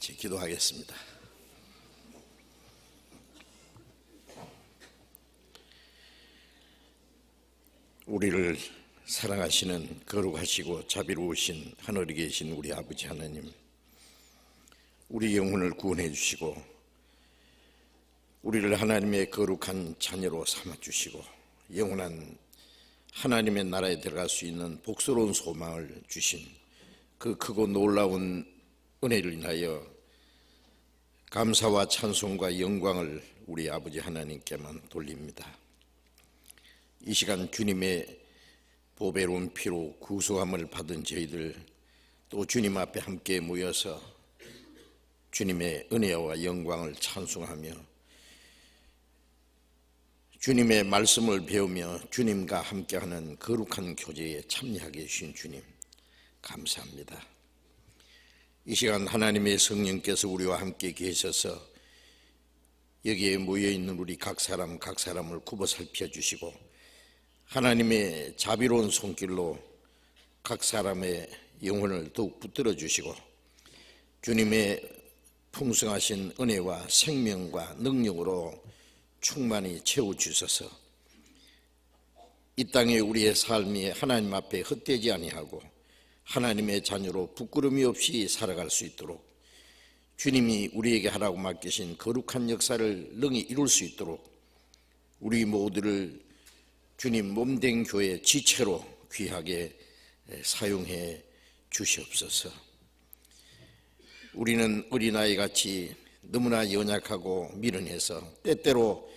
같이 기도하겠습니다. 우리를 사랑하시는 거룩하시고 자비로우신 하늘에 계신 우리 아버지 하나님, 우리 영혼을 구원해 주시고 우리를 하나님의 거룩한 자녀로 삼아 주시고 영원한 하나님의 나라에 들어갈 수 있는 복스러운 소망을 주신 그 크고 놀라운 은혜를 인하여 감사와 찬송과 영광을 우리 아버지 하나님께만 돌립니다. 이 시간 주님의 보배로운 피로 구속함을 받은 저희들, 또 주님 앞에 함께 모여서 주님의 은혜와 영광을 찬송하며 주님의 말씀을 배우며 주님과 함께하는 거룩한 교제에 참여하게 해주신 주님 감사합니다. 이 시간 하나님의 성령께서 우리와 함께 계셔서 여기에 모여있는 우리 각 사람을 굽어 살펴주시고 하나님의 자비로운 손길로 각 사람의 영혼을 더욱 붙들어 주시고 주님의 풍성하신 은혜와 생명과 능력으로 충만히 채워주셔서 이 땅에 우리의 삶이 하나님 앞에 헛되지 아니하고 하나님의 자녀로 부끄러움이 없이 살아갈 수 있도록 주님이 우리에게 하라고 맡기신 거룩한 역사를 능히 이룰 수 있도록 우리 모두를 주님 몸된 교회 지체로 귀하게 사용해 주시옵소서. 우리는 어린아이같이 너무나 연약하고 미련해서 때때로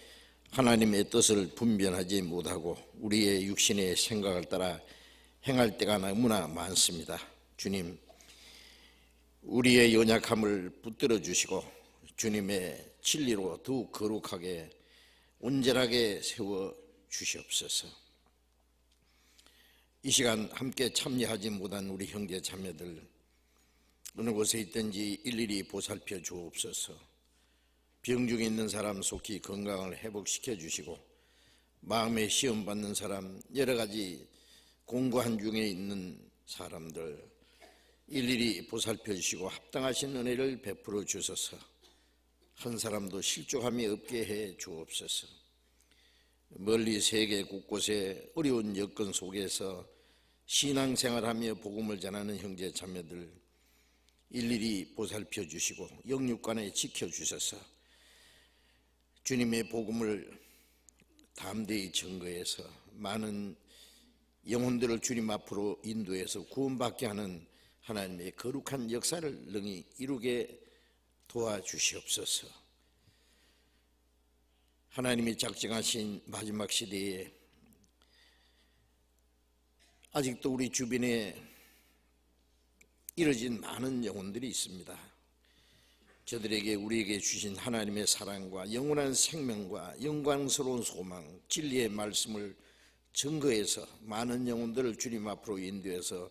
하나님의 뜻을 분별하지 못하고 우리의 육신의 생각을 따라 행할 때가 너무나 많습니다. 주님, 우리의 연약함을 붙들어 주시고 주님의 진리로 더욱 거룩하게 온전하게 세워 주시옵소서. 이 시간 함께 참여하지 못한 우리 형제 자매들 어느 곳에 있든지 일일이 보살펴 주옵소서. 병중에 있는 사람 속히 건강을 회복시켜 주시고 마음에 시험 받는 사람, 여러 가지 공고한 중에 있는 사람들 일일이 보살펴 주시고 합당하신 은혜를 베풀어 주셔서 한 사람도 실족함이 없게 해 주옵소서. 멀리 세계 곳곳에 어려운 여건 속에서 신앙생활하며 복음을 전하는 형제 자매들 일일이 보살펴 주시고 영육간에 지켜주셔서 주님의 복음을 담대히 증거해서 많은 영혼들을 주님 앞으로 인도해서 구원받게 하는 하나님의 거룩한 역사를 능히 이루게 도와주시옵소서. 하나님이 작정하신 마지막 시대에 아직도 우리 주변에 이뤄진 많은 영혼들이 있습니다. 저들에게 우리에게 주신 하나님의 사랑과 영원한 생명과 영광스러운 소망, 진리의 말씀을 증거해서 많은 영혼들을 주님 앞으로 인도해서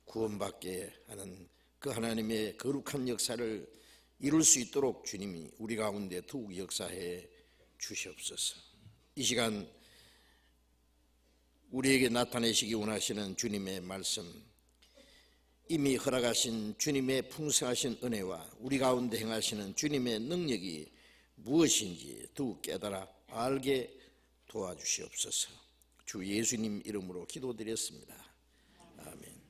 구원받게 하는 그 하나님의 거룩한 역사를 이룰 수 있도록 주님이 우리 가운데 더욱 역사해 주시옵소서. 이 시간 우리에게 나타내시기 원하시는 주님의 말씀, 이미 허락하신 주님의 풍성하신 은혜와 우리 가운데 행하시는 주님의 능력이 무엇인지 더욱 깨달아 알게 도와주시옵소서. 주 예수님 이름으로 기도드렸습니다. 아멘.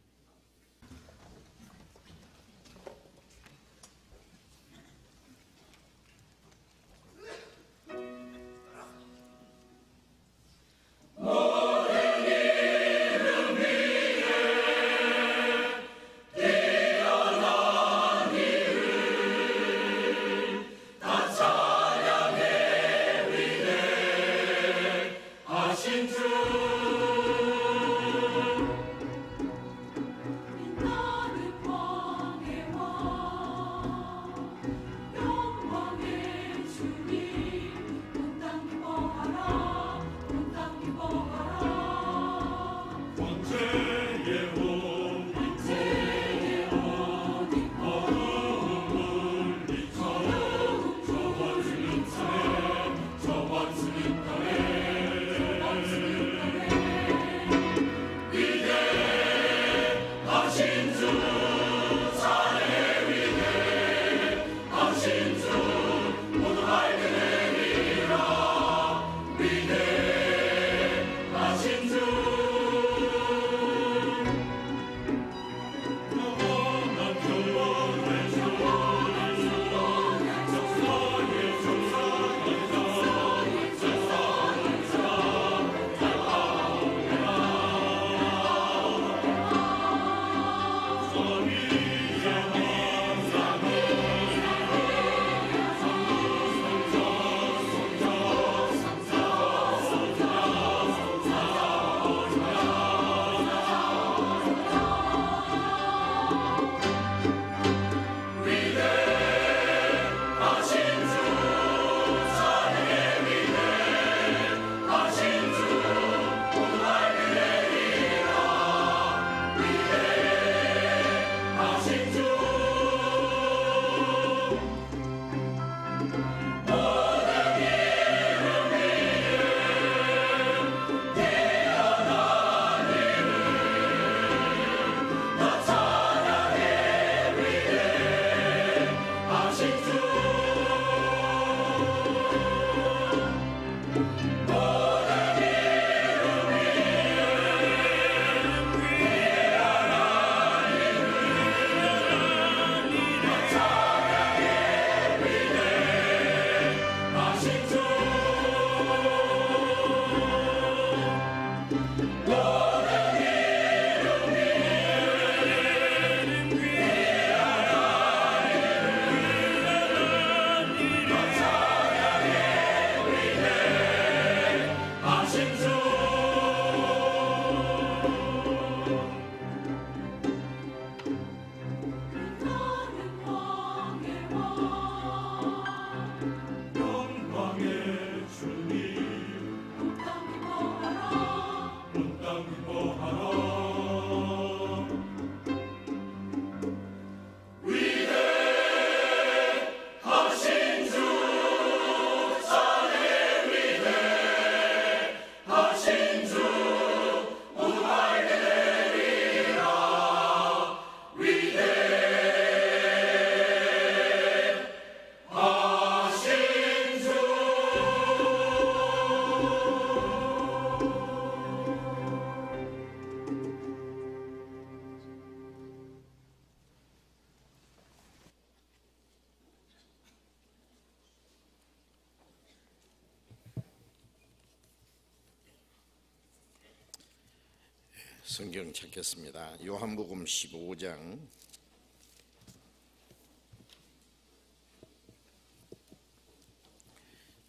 성경 찾겠습니다. 요한복음 15장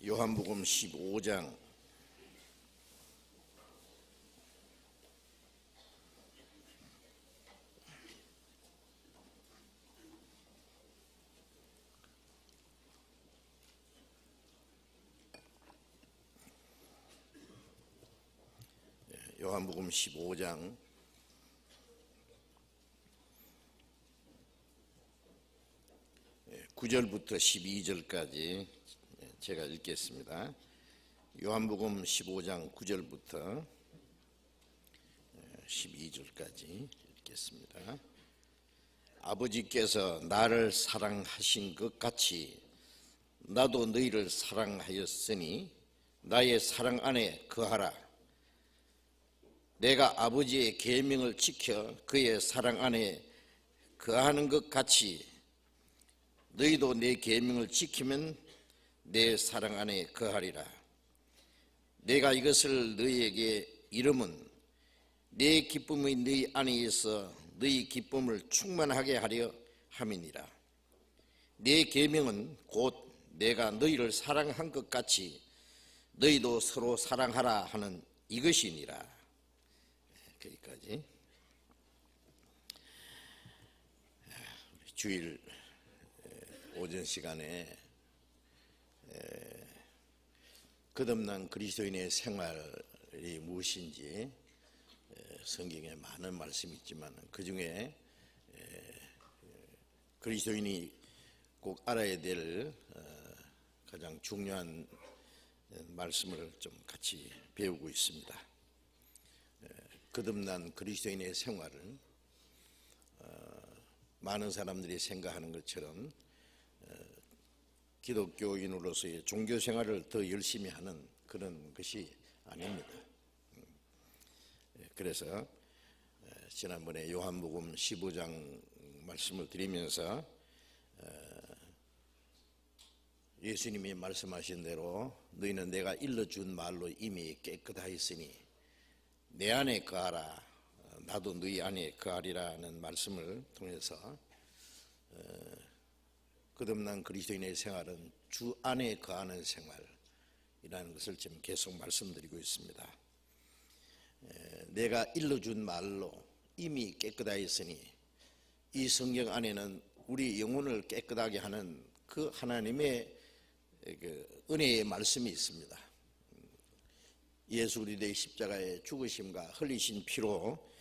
요한복음 15장 요한복음 15장 9절부터 12절까지 제가 읽겠습니다. 요한복음 15장 9절부터 12절까지 읽겠습니다. 아버지께서 나를 사랑하신 것 같이 나도 너희를 사랑하였으니 나의 사랑 안에 거하라. 내가 아버지의 계명을 지켜 그의 사랑 안에 거하는 것 같이 너희도 내 계명을 지키면 내 사랑 안에 거하리라. 내가 이것을 너희에게 이름은 내 기쁨이 너희 안에 있어 너희 기쁨을 충만하게 하려 함이니라. 내 계명은 곧 내가 너희를 사랑한 것 같이 너희도 서로 사랑하라 하는 이것이니라. 여기까지. 주일 오전 시간에 거듭난 그리스도인의 생활이 무엇인지 성경에 많은 말씀이 있지만 그 중에 그리스도인이 꼭 알아야 될 가장 중요한 말씀을 좀 같이 배우고 있습니다. 거듭난 그리스도인의 생활은 많은 사람들이 생각하는 것처럼 기독교인으로서의 종교 생활을 더 열심히 하는 그런 것이 아닙니다. 그래서 지난번에 요한복음 15장 말씀을 드리면서 예수님이 말씀하신 대로 너희는 내가 일러준 말로 이미 깨끗하였으니 내 안에 거하라. 나도 너희 안에 거하리라는 말씀을 통해서 거듭난 그리스도인의 생활은 주 안에 거하는 생활이라는 것을 지금 계속 말씀드리고 있습니다. 내가 일러준 말로 이미 깨끗하였으니 이 성경 안에는 우리 영혼을 깨끗하게 하는 그 하나님의 그 은혜의 말씀이 있습니다. 예수 그리스도의 십자가의 죽으심과 흘리신 피로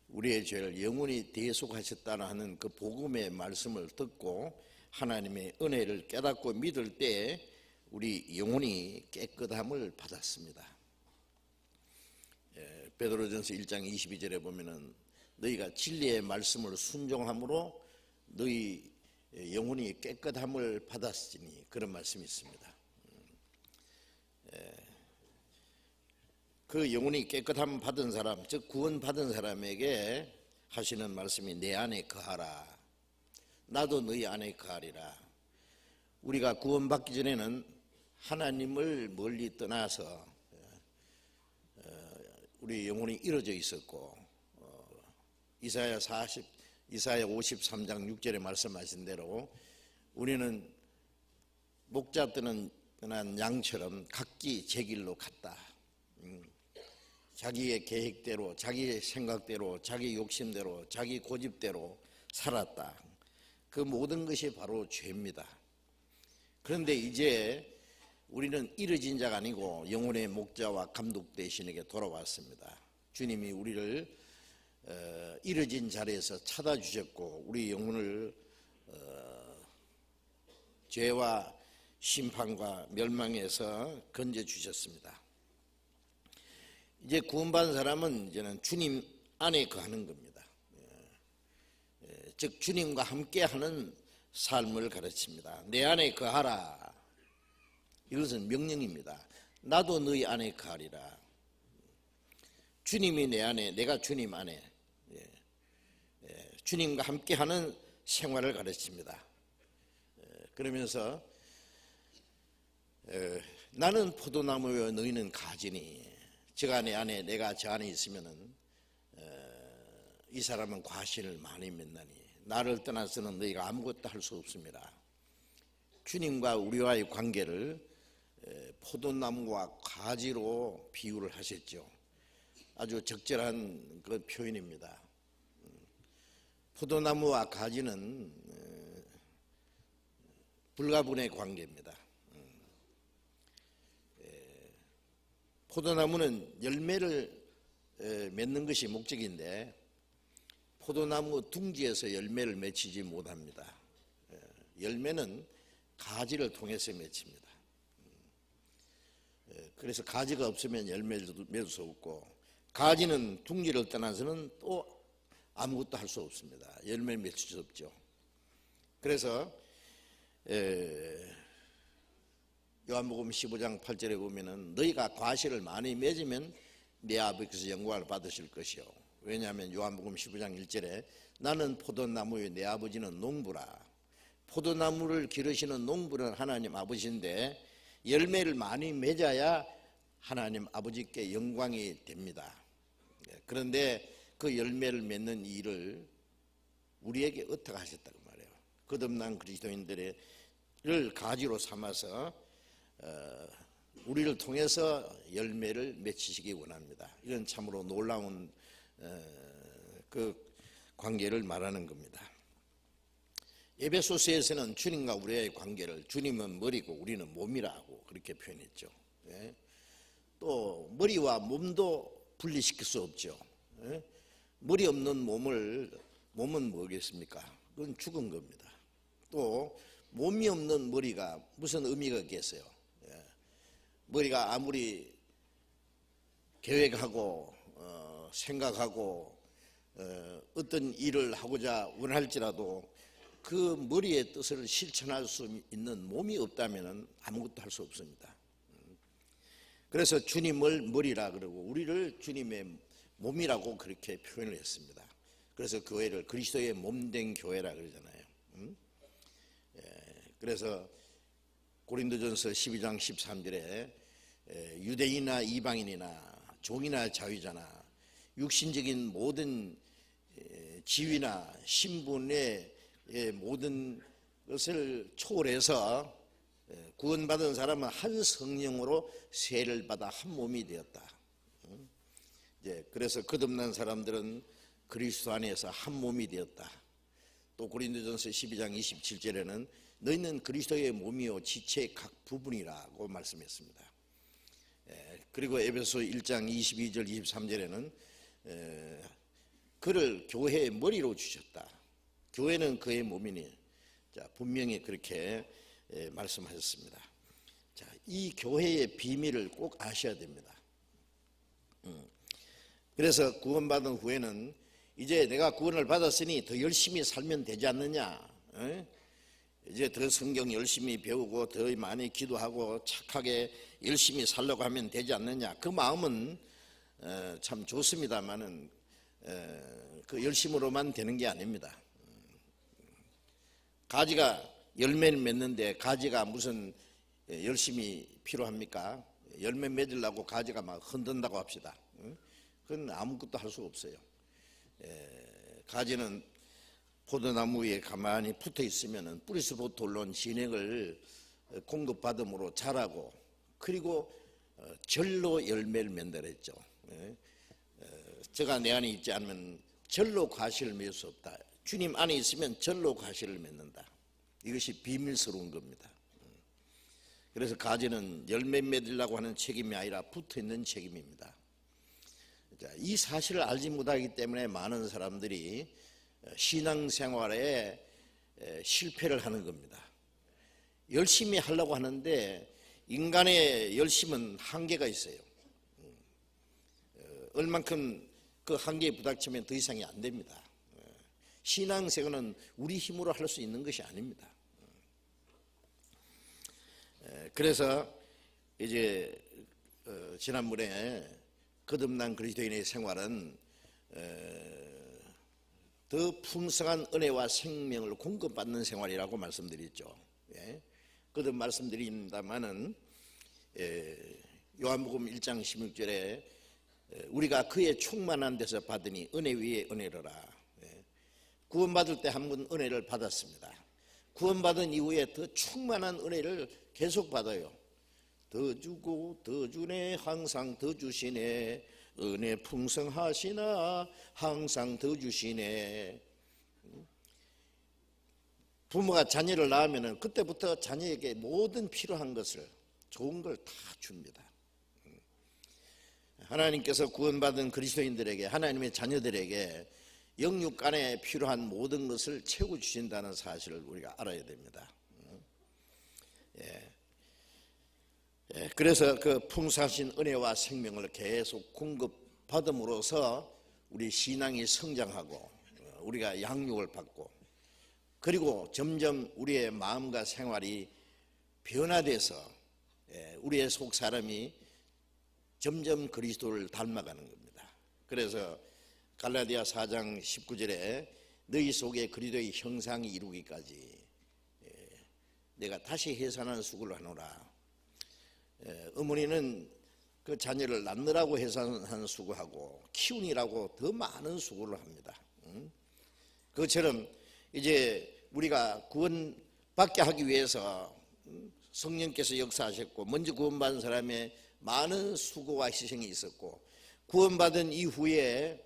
우리의 죄를 영원히 대속하셨다는 하는 그 복음의 말씀을 듣고 하나님의 은혜를 깨닫고 믿을 때 우리 영혼이 깨끗함을 받았습니다. 베드로전서 1장 22절에 보면은 너희가 진리의 말씀을 순종함으로 너희 영혼이 깨끗함을 받았으니 그런 말씀이 있습니다. 그 영혼이 깨끗함 받은 사람, 즉 구원 받은 사람에게 하시는 말씀이 내 안에 거하라. 나도 너희 안에 거하리라. 우리가 구원받기 전에는 하나님을 멀리 떠나서 우리 영혼이 이루어져 있었고, 이사야 53장 6절에 말씀하신 대로 우리는 목자 떠난 양처럼 각기 제 길로 갔다. 자기의 계획대로, 자기의 생각대로, 자기 욕심대로, 자기 고집대로 살았다. 그 모든 것이 바로 죄입니다. 그런데 이제 우리는 이루어진 자가 아니고 영혼의 목자와 감독 되시는게 돌아왔습니다. 주님이 우리를 이루어진 자리에서 찾아주셨고 우리 영혼을 죄와 심판과 멸망에서 건져주셨습니다. 이제 구원받은 사람은 이제는 주님 안에 거하는 겁니다. 즉 주님과 함께하는 삶을 가르칩니다. 내 안에 거하라. 이것은 명령입니다. 나도 너희 안에 거하리라. 주님이 내 안에, 내가 주님 안에, 주님과 함께하는 생활을 가르칩니다. 그러면서 나는 포도나무요 너희는 가지니, 저가 내 안에 내가 저 안에 있으면은 이 사람은 과실을 많이 맺나니 나를 떠나서는 너희가 아무것도 할 수 없습니다. 주님과 우리와의 관계를 포도나무와 가지로 비유를 하셨죠. 아주 적절한 그 표현입니다. 포도나무와 가지는 불가분의 관계입니다. 포도나무는 열매를 맺는 것이 목적인데 포도나무 둥지에서 열매를 맺히지 못합니다. 열매는 가지를 통해서 맺힙니다. 그래서 가지가 없으면 열매를 맺을 수 없고, 가지는 둥지를 떠나서는 또 아무것도 할 수 없습니다. 열매를 맺을 수 없죠. 그래서 요한복음 15장 8절에 보면은 너희가 과실을 많이 맺으면 내 아버지께서 영광을 받으실 것이요. 왜냐하면 요한복음 15장 1절에 나는 포도나무요 내 아버지는 농부라. 포도나무를 기르시는 농부는 하나님 아버지인데 열매를 많이 맺어야 하나님 아버지께 영광이 됩니다. 그런데 그 열매를 맺는 일을 우리에게 의탁하셨다고 말해요. 거듭난 그리스도인들을 가지로 삼아서 우리를 통해서 열매를 맺히시기 원합니다. 이런 참으로 놀라운 그 관계를 말하는 겁니다. 에베소서에서는 주님과 우리의 관계를 주님은 머리고 우리는 몸이라고 그렇게 표현했죠. 또 머리와 몸도 분리시킬 수 없죠. 머리 없는 몸은 뭐겠습니까? 그건 죽은 겁니다. 또 몸이 없는 머리가 무슨 의미가 있겠어요? 머리가 아무리 계획하고 생각하고 어떤 일을 하고자 원할지라도 그 머리의 뜻을 실천할 수 있는 몸이 없다면 아무것도 할 수 없습니다. 그래서 주님을 머리라 그러고 우리를 주님의 몸이라고 그렇게 표현을 했습니다. 그래서 교회를 그리스도의 몸된 교회라 그러잖아요. 그래서 고린도전서 12장 13절에 유대인이나 이방인이나 종이나 자유자나 육신적인 모든 지위나 신분의 모든 것을 초월해서 구원받은 사람은 한 성령으로 세를 받아 한 몸이 되었다. 그래서 거듭난 사람들은 그리스도 안에서 한 몸이 되었다. 또 고린도전서 12장 27절에는 너희는 그리스도의 몸이요 지체의 각 부분이라고 말씀했습니다. 그리고 에베소 1장 22절 23절에는 그를 교회의 머리로 주셨다. 교회는 그의 몸이니, 자, 분명히 그렇게 말씀하셨습니다. 자, 이 교회의 비밀을 꼭 아셔야 됩니다. 그래서 구원받은 후에는 이제 내가 구원을 받았으니 더 열심히 살면 되지 않느냐, 이제 더 성경 열심히 배우고 더 많이 기도하고 착하게 열심히 살려고 하면 되지 않느냐. 그 마음은 참 좋습니다만은 그 열심으로만 되는 게 아닙니다. 가지가 열매를 맺는데 가지가 무슨 열심이 필요합니까? 열매 맺으려고 가지가 막 흔든다고 합시다. 그건 아무것도 할 수 없어요. 가지는 포도나무 위에 가만히 붙어 있으면 뿌리서부터 올라온 진액을 공급받음으로 자라고, 그리고 절로 열매를 맺는다 그랬죠. 저가 내 안에 있지 않으면 절로 과실을 맺을 수 없다. 주님 안에 있으면 절로 과실을 맺는다. 이것이 비밀스러운 겁니다. 그래서 가지는 열매 맺으려고 하는 책임이 아니라 붙어있는 책임입니다. 이 사실을 알지 못하기 때문에 많은 사람들이 신앙생활에 실패를 하는 겁니다. 열심히 하려고 하는데 인간의 열심은 한계가 있어요. 얼만큼 그 한계에 부닥치면 더 이상이 안 됩니다. 신앙생활은 우리 힘으로 할 수 있는 것이 아닙니다. 그래서 이제 지난번에 거듭난 그리스도인의 생활은 더 풍성한 은혜와 생명을 공급받는 생활이라고 말씀드렸죠. 거듭 말씀드린다마는 요한복음 1장 16절에 우리가 그의 충만한 데서 받으니 은혜 위에 은혜로라. 구원받을 때 한 번 은혜를 받았습니다. 구원받은 이후에 더 충만한 은혜를 계속 받아요. 더 주고 더 주네 항상 더 주시네 은혜 풍성하시나 항상 더 주시네. 부모가 자녀를 낳으면 그때부터 자녀에게 모든 필요한 것을, 좋은 걸 다 줍니다. 하나님께서 구원받은 그리스도인들에게, 하나님의 자녀들에게 영육간에 필요한 모든 것을 채워주신다는 사실을 우리가 알아야 됩니다. 그래서 그 풍성하신 은혜와 생명을 계속 공급받음으로써 우리 신앙이 성장하고 우리가 양육을 받고, 그리고 점점 우리의 마음과 생활이 변화돼서 우리의 속 사람이 점점 그리스도를 닮아가는 겁니다. 그래서 갈라디아 4장 19절에 너희 속에 그리스도의 형상이 이루기까지 내가 다시 해산하는 수고를 하노라. 어머니는 그 자녀를 낳느라고 해산하는 수고하고 키우느라고 더 많은 수고를 합니다. 그것처럼 이제 우리가 구원받게 하기 위해서 성령께서 역사하셨고, 먼저 구원받은 사람의 많은 수고와 희생이 있었고, 구원받은 이후에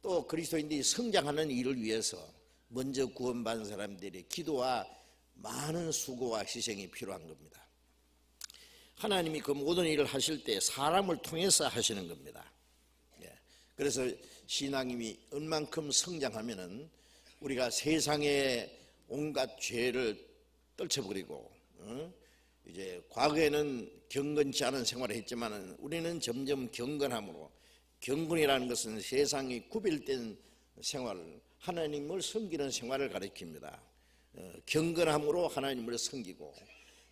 또 그리스도인들이 성장하는 일을 위해서 먼저 구원받은 사람들의 기도와 많은 수고와 희생이 필요한 겁니다. 하나님이 그 모든 일을 하실 때 사람을 통해서 하시는 겁니다. 그래서 신앙이 얼만큼 성장하면은 우리가 세상의 온갖 죄를 떨쳐버리고, 이제 과거에는 경건치 않은 생활을 했지만은 우리는 점점 경건함으로, 경건이라는 것은 세상이 구별된 생활, 하나님을 섬기는 생활을 가리킵니다. 경건함으로 하나님을 섬기고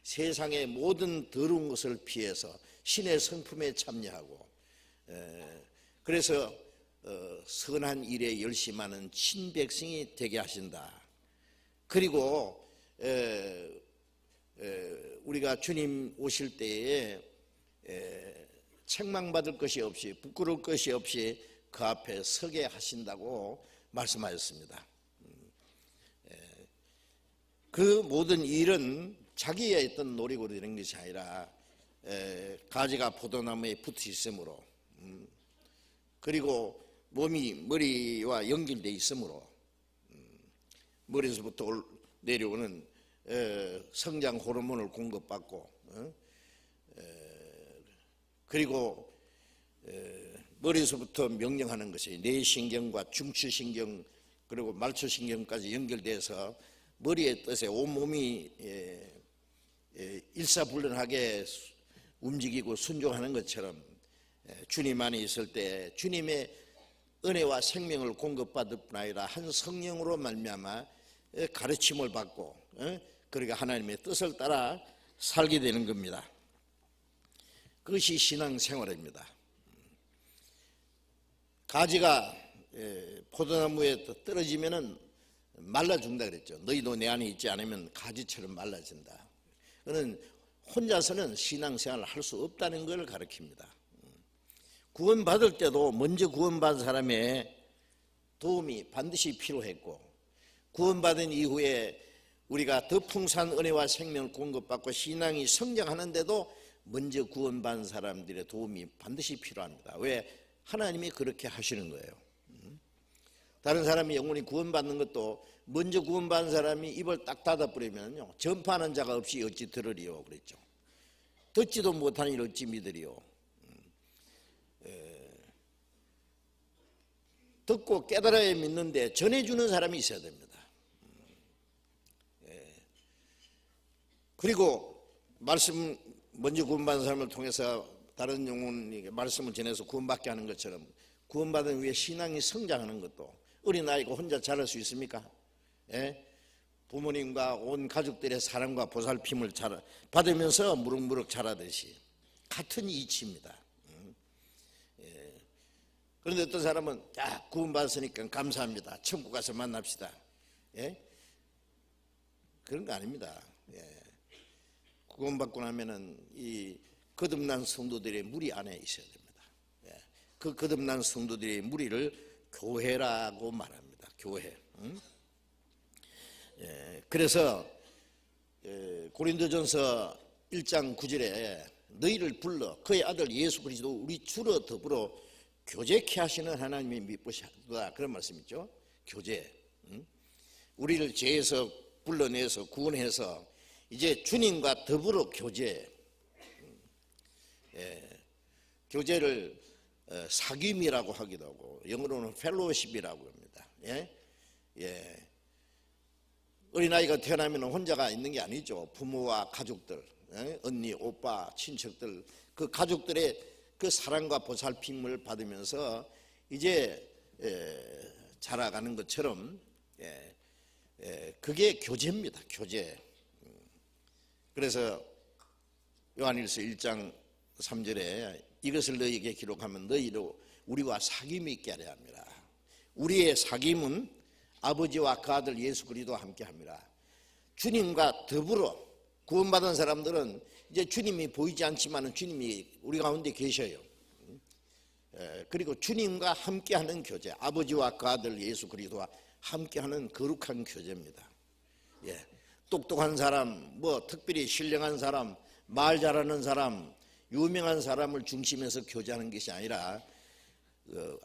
세상의 모든 더러운 것을 피해서 신의 성품에 참여하고, 그래서 선한 일에 열심하는 친백성이 되게 하신다. 그리고 우리가 주님 오실 때에 책망받을 것이 없이, 부끄러울 것이 없이 그 앞에 서게 하신다고 말씀하셨습니다. 그 모든 일은 자기의 어떤 노력으로 되는 것이 아니라 가지가 포도나무에 붙어 있으므로, 그리고 몸이 머리와 연결되어 있으므로 머리에서부터 내려오는 성장 호르몬을 공급받고, 그리고 머리에서부터 명령하는 것이 뇌신경과 중추신경 그리고 말초신경까지 연결돼서 머리의 뜻에 온몸이 일사불란하게 움직이고 순종하는 것처럼 주님 안에 있을 때 주님의 은혜와 생명을 공급받을 뿐 아니라 한 성령으로 말미암아 가르침을 받고, 그러니까 하나님의 뜻을 따라 살게 되는 겁니다. 그것이 신앙생활입니다. 가지가 포도나무에 떨어지면은 말라 죽는다 그랬죠. 너희도 내 안에 있지 않으면 가지처럼 말라진다. 그는 혼자서는 신앙생활을 할 수 없다는 걸 가르칩니다. 구원받을 때도 먼저 구원받은 사람의 도움이 반드시 필요했고, 구원받은 이후에 우리가 더 풍성한 은혜와 생명을 공급받고 신앙이 성장하는데도 먼저 구원받은 사람들의 도움이 반드시 필요합니다. 왜? 하나님이 그렇게 하시는 거예요. 다른 사람이 영원히 구원받는 것도 먼저 구원받은 사람이 입을 딱 닫아버리면요, 전파하는 자가 없이 어찌 들으리요 그랬죠. 듣지도 못하니 어찌 믿으리요. 듣고 깨달아야 믿는데 전해주는 사람이 있어야 됩니다. 그리고 말씀 먼저 구원받은 사람을 통해서 다른 영혼에게 말씀을 전해서 구원받게 하는 것처럼 구원받은 후에 신앙이 성장하는 것도, 어린아이가 혼자 자랄 수 있습니까? 부모님과 온 가족들의 사랑과 보살핌을 받으면서 무럭무럭 자라듯이 같은 이치입니다. 그런데 어떤 사람은 구원받았으니까 감사합니다, 천국 가서 만납시다, 그런 거 아닙니다. 구원받고 나면은 이 거듭난 성도들의 무리 안에 있어야 됩니다. 그 거듭난 성도들의 무리를 교회라고 말합니다. 교회. 그래서 고린도전서 1장 9절에 너희를 불러 그의 아들 예수 그리스도 우리 주로 더불어 교제케 하시는 하나님의 미쁘시다, 그런 말씀 있죠. 교제. 우리를 죄에서 불러내서 구원해서 이제 주님과 더불어 교제. 교제를 사귐이라고 하기도 하고 영어로는 펠로우십이라고 합니다. 어린아이가 태어나면 혼자가 있는 게 아니죠. 부모와 가족들, 언니, 오빠, 친척들, 그 가족들의 그 사랑과 보살핌을 받으면서 이제 자라가는 것처럼 그게 교제입니다. 교제. 그래서 요한일서 1장 3절에 이것을 너희에게 기록하면 너희로 우리와 사귐이 있게 하려 합니다. 우리의 사귐은 아버지와 그 아들 예수 그리스도와 함께 합니다. 주님과 더불어 구원받은 사람들은 이제 주님이 보이지 않지만 주님이 우리 가운데 계셔요. 그리고 주님과 함께하는 교제, 아버지와 그 아들 예수 그리스도와 함께하는 거룩한 교제입니다. 똑똑한 사람, 특별히 신령한 사람, 말 잘하는 사람, 유명한 사람을 중심에서 교제하는 것이 아니라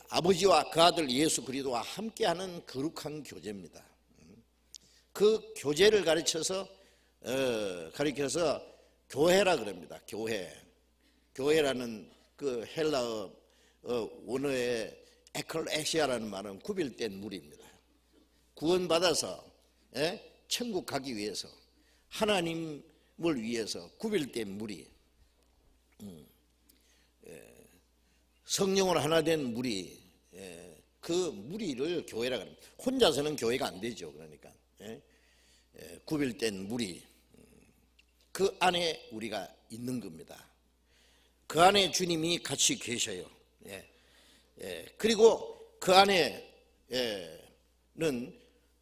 아버지와 그 아들 예수 그리스도와 함께하는 거룩한 교제입니다. 그 교제를 가르쳐서 교회라 그럽니다. 교회라는 그 헬라어 원어의 에클레시아라는 말은 구별된 무리입니다. 구원받아서 천국 가기 위해서, 하나님을 위해서 구별된 무리, 성령으로 하나 된 무리, 그 무리를 교회라고 합니다. 혼자서는 교회가 안 되죠. 그러니까 구별된 무리, 그 안에 우리가 있는 겁니다. 그 안에 주님이 같이 계셔요. 그리고 그 안에는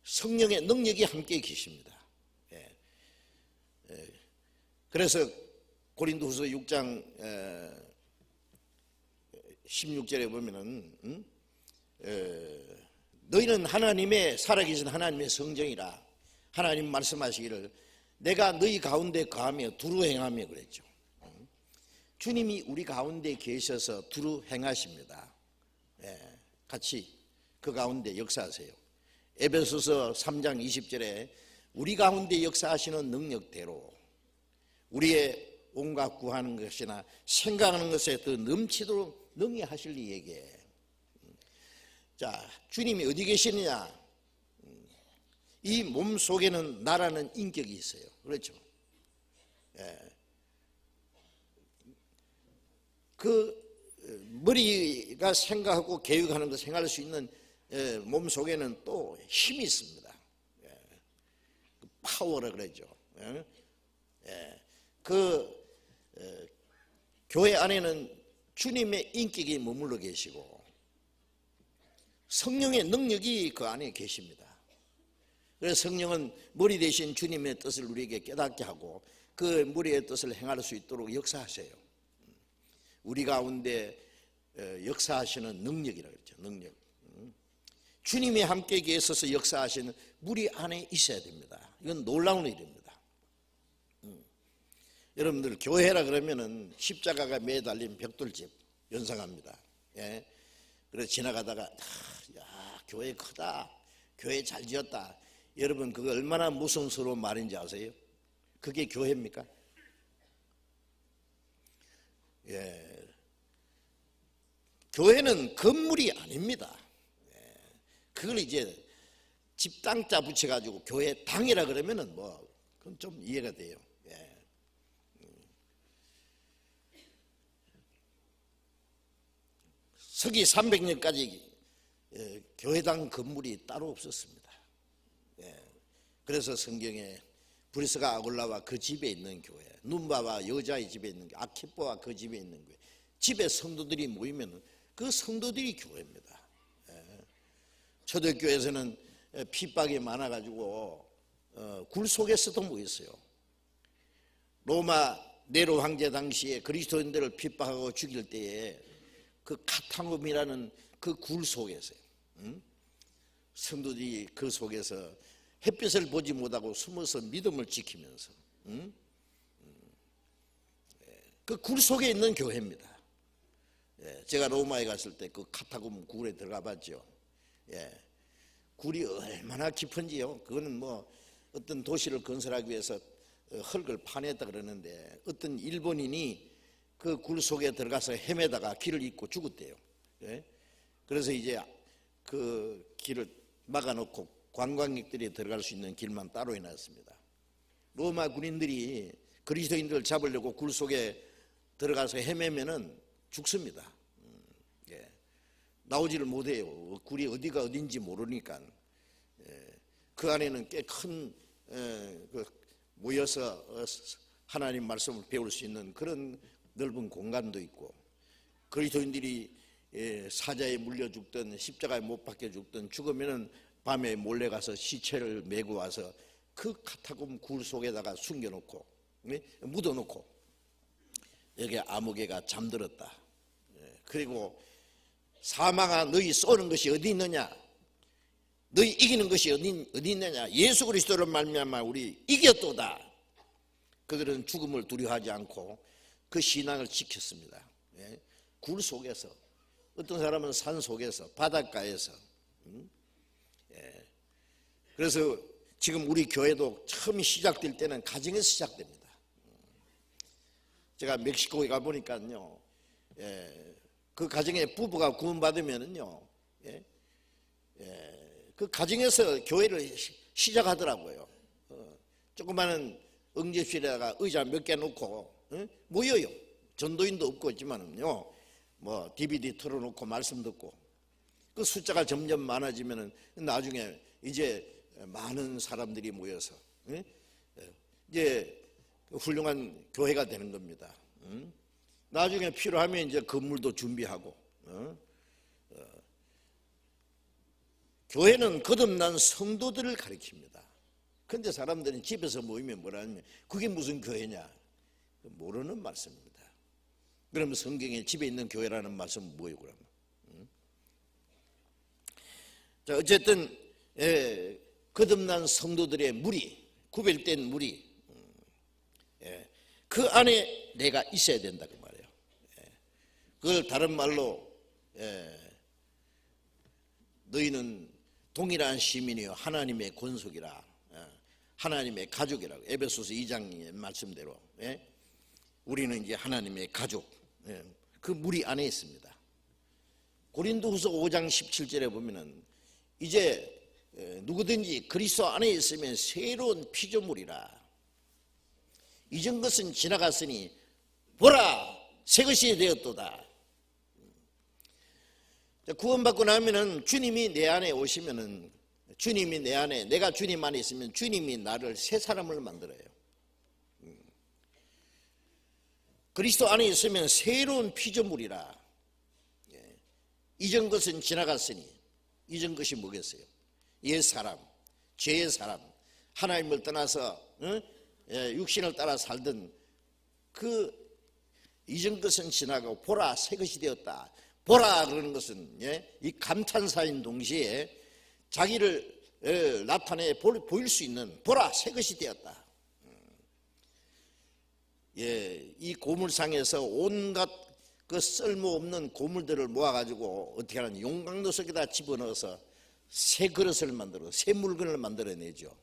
성령의 능력이 함께 계십니다. 그래서 고린도후서 6장 16절에 보면은 너희는 하나님의 살아계신 하나님의 성정이라, 하나님 말씀하시기를 내가 너희 가운데 거하며 두루 행하며 그랬죠. 주님이 우리 가운데 계셔서 두루 행하십니다. 같이 그 가운데 역사하세요. 에베소서 3장 20절에 우리 가운데 역사하시는 능력대로 우리의 온갖 구하는 것이나 생각하는 것에 더 넘치도록 능히 하실 이에게. 자, 주님이 어디 계시느냐? 이 몸 속에는 나라는 인격이 있어요. 그렇죠? 그 머리가 생각하고 계획하는 것, 생각할 수 있는 몸 속에는 또 힘이 있습니다. 파워라 그러죠. 교회 안에는 주님의 인격이 머물러 계시고, 성령의 능력이 그 안에 계십니다. 그래서 성령은 머리 대신 주님의 뜻을 우리에게 깨닫게 하고 그 머리의 뜻을 행할 수 있도록 역사하세요. 우리 가운데 역사하시는 능력이라고 그랬죠. 능력. 주님이 함께 계셔서 역사하시는 우리 안에 있어야 됩니다. 이건 놀라운 일입니다. 여러분들 교회라 그러면은 십자가가 매달린 벽돌집 연상합니다. 예. 그래서 지나가다가 야, 교회 크다, 교회 잘 지었다. 여러분 그거 얼마나 무성스러운 말인지 아세요? 그게 교회입니까? 예. 교회는 건물이 아닙니다. 예. 그걸 이제 집당자 붙여가지고 교회 당이라 그러면은 뭐 그건 좀 이해가 돼요. 예. 서기 300년까지 교회당 건물이 따로 없었습니다. 그래서 성경에 브리스가 아굴라와 그 집에 있는 교회, 눈바와 여자의 집에 있는 교회, 아키포와 그 집에 있는 교회, 집에 성도들이 모이면 그 성도들이 교회입니다. 초대교회에서는 핍박이 많아가지고 굴 속에서도 모였어요. 로마 네로 황제 당시에 그리스도인들을 핍박하고 죽일 때에 그 카타콤이라는 그 굴 속에서요. 성도들이 그 속에서 햇빛을 보지 못하고 숨어서 믿음을 지키면서 그 굴 속에 있는 교회입니다. 제가 로마에 갔을 때 그 카타콤 굴에 들어가 봤죠. 굴이 얼마나 깊은지요. 그거는 뭐 어떤 도시를 건설하기 위해서 흙을 파냈다 그러는데 어떤 일본인이 그 굴 속에 들어가서 헤매다가 길을 잃고 죽었대요. 그래서 이제 그 길을 막아놓고 관광객들이 들어갈 수 있는 길만 따로 해놨습니다. 로마 군인들이 그리스도인들을 잡으려고 굴 속에 들어가서 헤매면은 죽습니다. 나오지를 못해요. 굴이 어디가 어딘지 모르니까. 그 안에는 꽤 큰 모여서 하나님 말씀을 배울 수 있는 그런 넓은 공간도 있고, 그리스도인들이 사자에 물려 죽든 십자가에 못 박혀 죽든 죽으면은 밤에 몰래 가서 시체를 메고 와서 그 카타콤 굴 속에다가 숨겨놓고 묻어놓고 여기 아무개가 잠들었다. 그리고 사망아 너희 쏘는 것이 어디 있느냐, 너희 이기는 것이 어디 있느냐, 예수 그리스도를 말미암아 우리 이겼도다. 그들은 죽음을 두려워하지 않고 그 신앙을 지켰습니다. 굴 속에서, 어떤 사람은 산 속에서, 바닷가에서. 그래서 지금 우리 교회도 처음 시작될 때는 가정에서 시작됩니다. 제가 멕시코에 가보니까요, 그 가정에 부부가 구원받으면은요, 그 가정에서 교회를 시작하더라고요. 조그마한 응접실에다가 의자 몇 개 놓고 모여요. 전도인도 없고 있지만은요, 뭐 DVD 틀어놓고 말씀 듣고, 그 숫자가 점점 많아지면은 나중에 이제 많은 사람들이 모여서 이제 훌륭한 교회가 되는 겁니다. 나중에 필요하면 이제 건물도 준비하고. 교회는 거듭난 성도들을 가리킵니다. 그런데 사람들은 집에서 모이면 뭐라 하냐면 그게 무슨 교회냐, 모르는 말씀입니다. 그러면 성경에 집에 있는 교회라는 말씀은 뭐예요 그러면? 자, 어쨌든 거듭난 성도들의 무리, 구별된 무리, 그 안에 내가 있어야 된다 그 말이에요. 그걸 다른 말로 너희는 동일한 시민이요 하나님의 권속이라, 하나님의 가족이라고, 에베소서 2장의 말씀대로 우리는 이제 하나님의 가족, 그 무리 안에 있습니다. 고린도후서 5장 17절에 보면은 이제 누구든지 그리스도 안에 있으면 새로운 피조물이라, 이전 것은 지나갔으니 보라 새 것이 되었도다. 구원받고 나면은 주님이 내 안에 오시면은, 주님이 내 안에, 내가 주님 안에 있으면 주님이 나를 새 사람을 만들어요. 그리스도 안에 있으면 새로운 피조물이라, 이전 것은 지나갔으니 잊은 것이 뭐겠어요? 옛사람, 죄의 사람, 하나님을 떠나서 육신을 따라 살던 그 잊은 것은 지나가고 보라 새 것이 되었다. 보라 그러는 것은 이 감탄사인 동시에 자기를 나타내 보일 수 있는 보라 새 것이 되었다. 이 고물상에서 온갖 그 쓸모없는 고물들을 모아가지고 어떻게 하는 용광로 속에다 집어넣어서 새 그릇을 만들어 새 물건을 만들어내죠.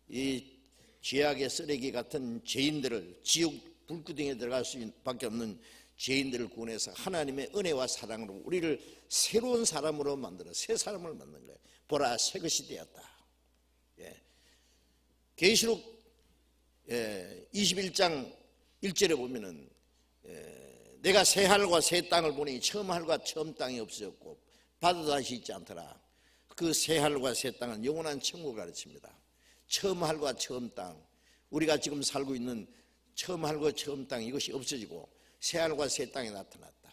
이 죄악의 쓰레기 같은 죄인들을 지옥 불구덩이에 들어갈 수밖에 없는 죄인들을 구원해서 하나님의 은혜와 사랑으로 우리를 새로운 사람으로 만들어 새 사람을 만든 거예요. 보라 새 것이 되었다. 계시록 21장 1절에 보면은 내가 새 하늘과 새 땅을 보니 처음 하늘과 처음 땅이 없어졌고 바다도 다시 있지 않더라. 그 새 하늘과 새 땅은 영원한 천국을 가르칩니다. 처음 하늘과 처음 땅, 우리가 지금 살고 있는 처음 하늘과 처음 땅 이것이 없어지고 새 하늘과 새 땅이 나타났다.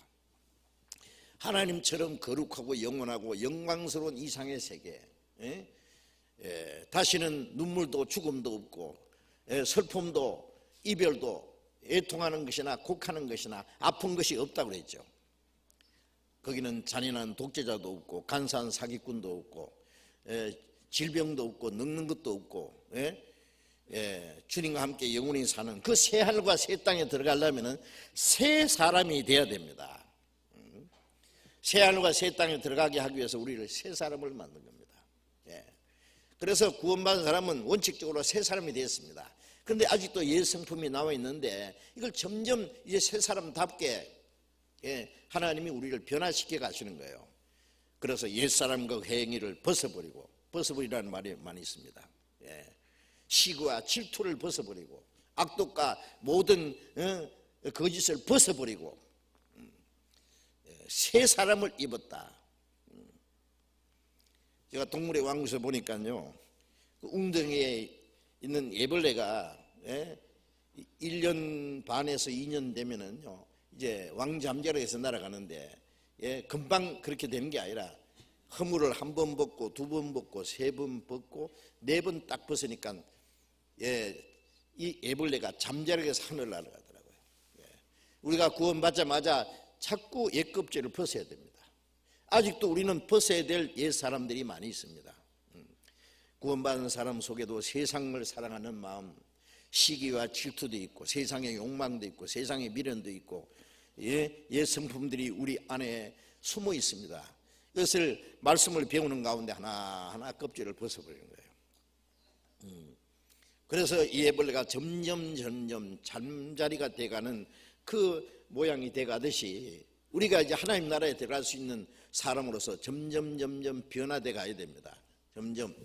하나님처럼 거룩하고 영원하고 영광스러운 이상의 세계, 다시는 눈물도 죽음도 없고 슬픔도 이별도 애통하는 것이나 곡하는 것이나 아픈 것이 없다고 그랬죠. 거기는 잔인한 독재자도 없고 간사한 사기꾼도 없고 질병도 없고 늙는 것도 없고 주님과 함께 영원히 사는 그 새 하늘과 새 땅에 들어가려면 새 사람이 돼야 됩니다. 새 하늘과 새 땅에 들어가게 하기 위해서 우리를 새 사람을 만든 겁니다. 그래서 구원받은 사람은 원칙적으로 새 사람이 되었습니다. 그런데 아직도 옛 성품이 나와 있는데 이걸 점점 이제 새 사람답게 하나님이 우리를 변화시켜 가시는 거예요. 그래서 옛사람과 행위를 벗어버리라는 말이 많이 있습니다. 시기와 질투를 벗어버리고 악독과 모든 거짓을 벗어버리고 새 사람을 입었다. 제가 동물의 왕국에서 보니까요, 그 웅덩이에 있는 애벌레가 1년 반에서 2년 되면은요 이제 왕잠자락에서 날아가는데 금방 그렇게 되는 게 아니라 허물을 한 번 벗고 두 번 벗고 세 번 벗고 네 번 딱 벗으니까 이 애벌레가 잠자락에서 하늘을 날아가더라고요. 우리가 구원받자마자 자꾸 옛 껍질을 벗어야 됩니다. 아직도 우리는 벗어야 될 옛 사람들이 많이 있습니다. 구원받은 사람 속에도 세상을 사랑하는 마음, 시기와 질투도 있고 세상의 욕망도 있고 세상의 미련도 있고 옛 성품들이 우리 안에 숨어 있습니다. 이것을 말씀을 배우는 가운데 하나하나 껍질을 벗어버리는 거예요. 그래서 이 애벌레가 점점 잠자리가 돼가는 그 모양이 돼가듯이 우리가 이제 하나님 나라에 들어갈 수 있는 사람으로서 점점 변화돼 가야 됩니다. 점점.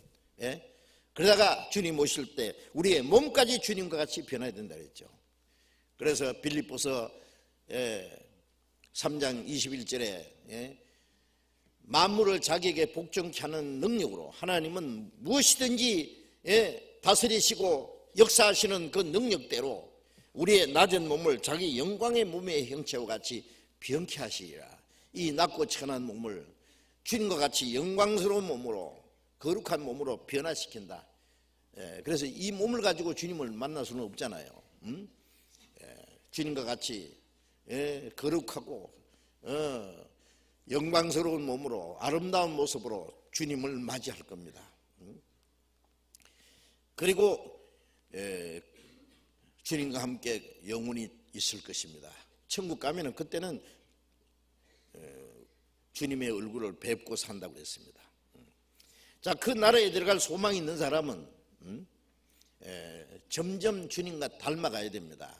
그러다가 주님 오실 때 우리의 몸까지 주님과 같이 변해야 된다 그랬죠. 그래서 빌립보서 3장 21절에 만물을 자기에게 복종케 하는 능력으로 하나님은 무엇이든지 다스리시고 역사하시는 그 능력대로 우리의 낮은 몸을 자기 영광의 몸의 형체와 같이 변케 하시리라. 이 낮고 천한 몸을 주님과 같이 영광스러운 몸으로 거룩한 몸으로 변화시킨다. 그래서 이 몸을 가지고 주님을 만날 수는 없잖아요. 주님과 같이 거룩하고 영광스러운 몸으로 아름다운 모습으로 주님을 맞이할 겁니다. 그리고 주님과 함께 영원히 있을 것입니다. 천국 가면은 그때는 주님의 얼굴을 뵙고 산다고 그랬습니다. 자, 그 나라에 들어갈 소망이 있는 사람은 점점 주님과 닮아가야 됩니다.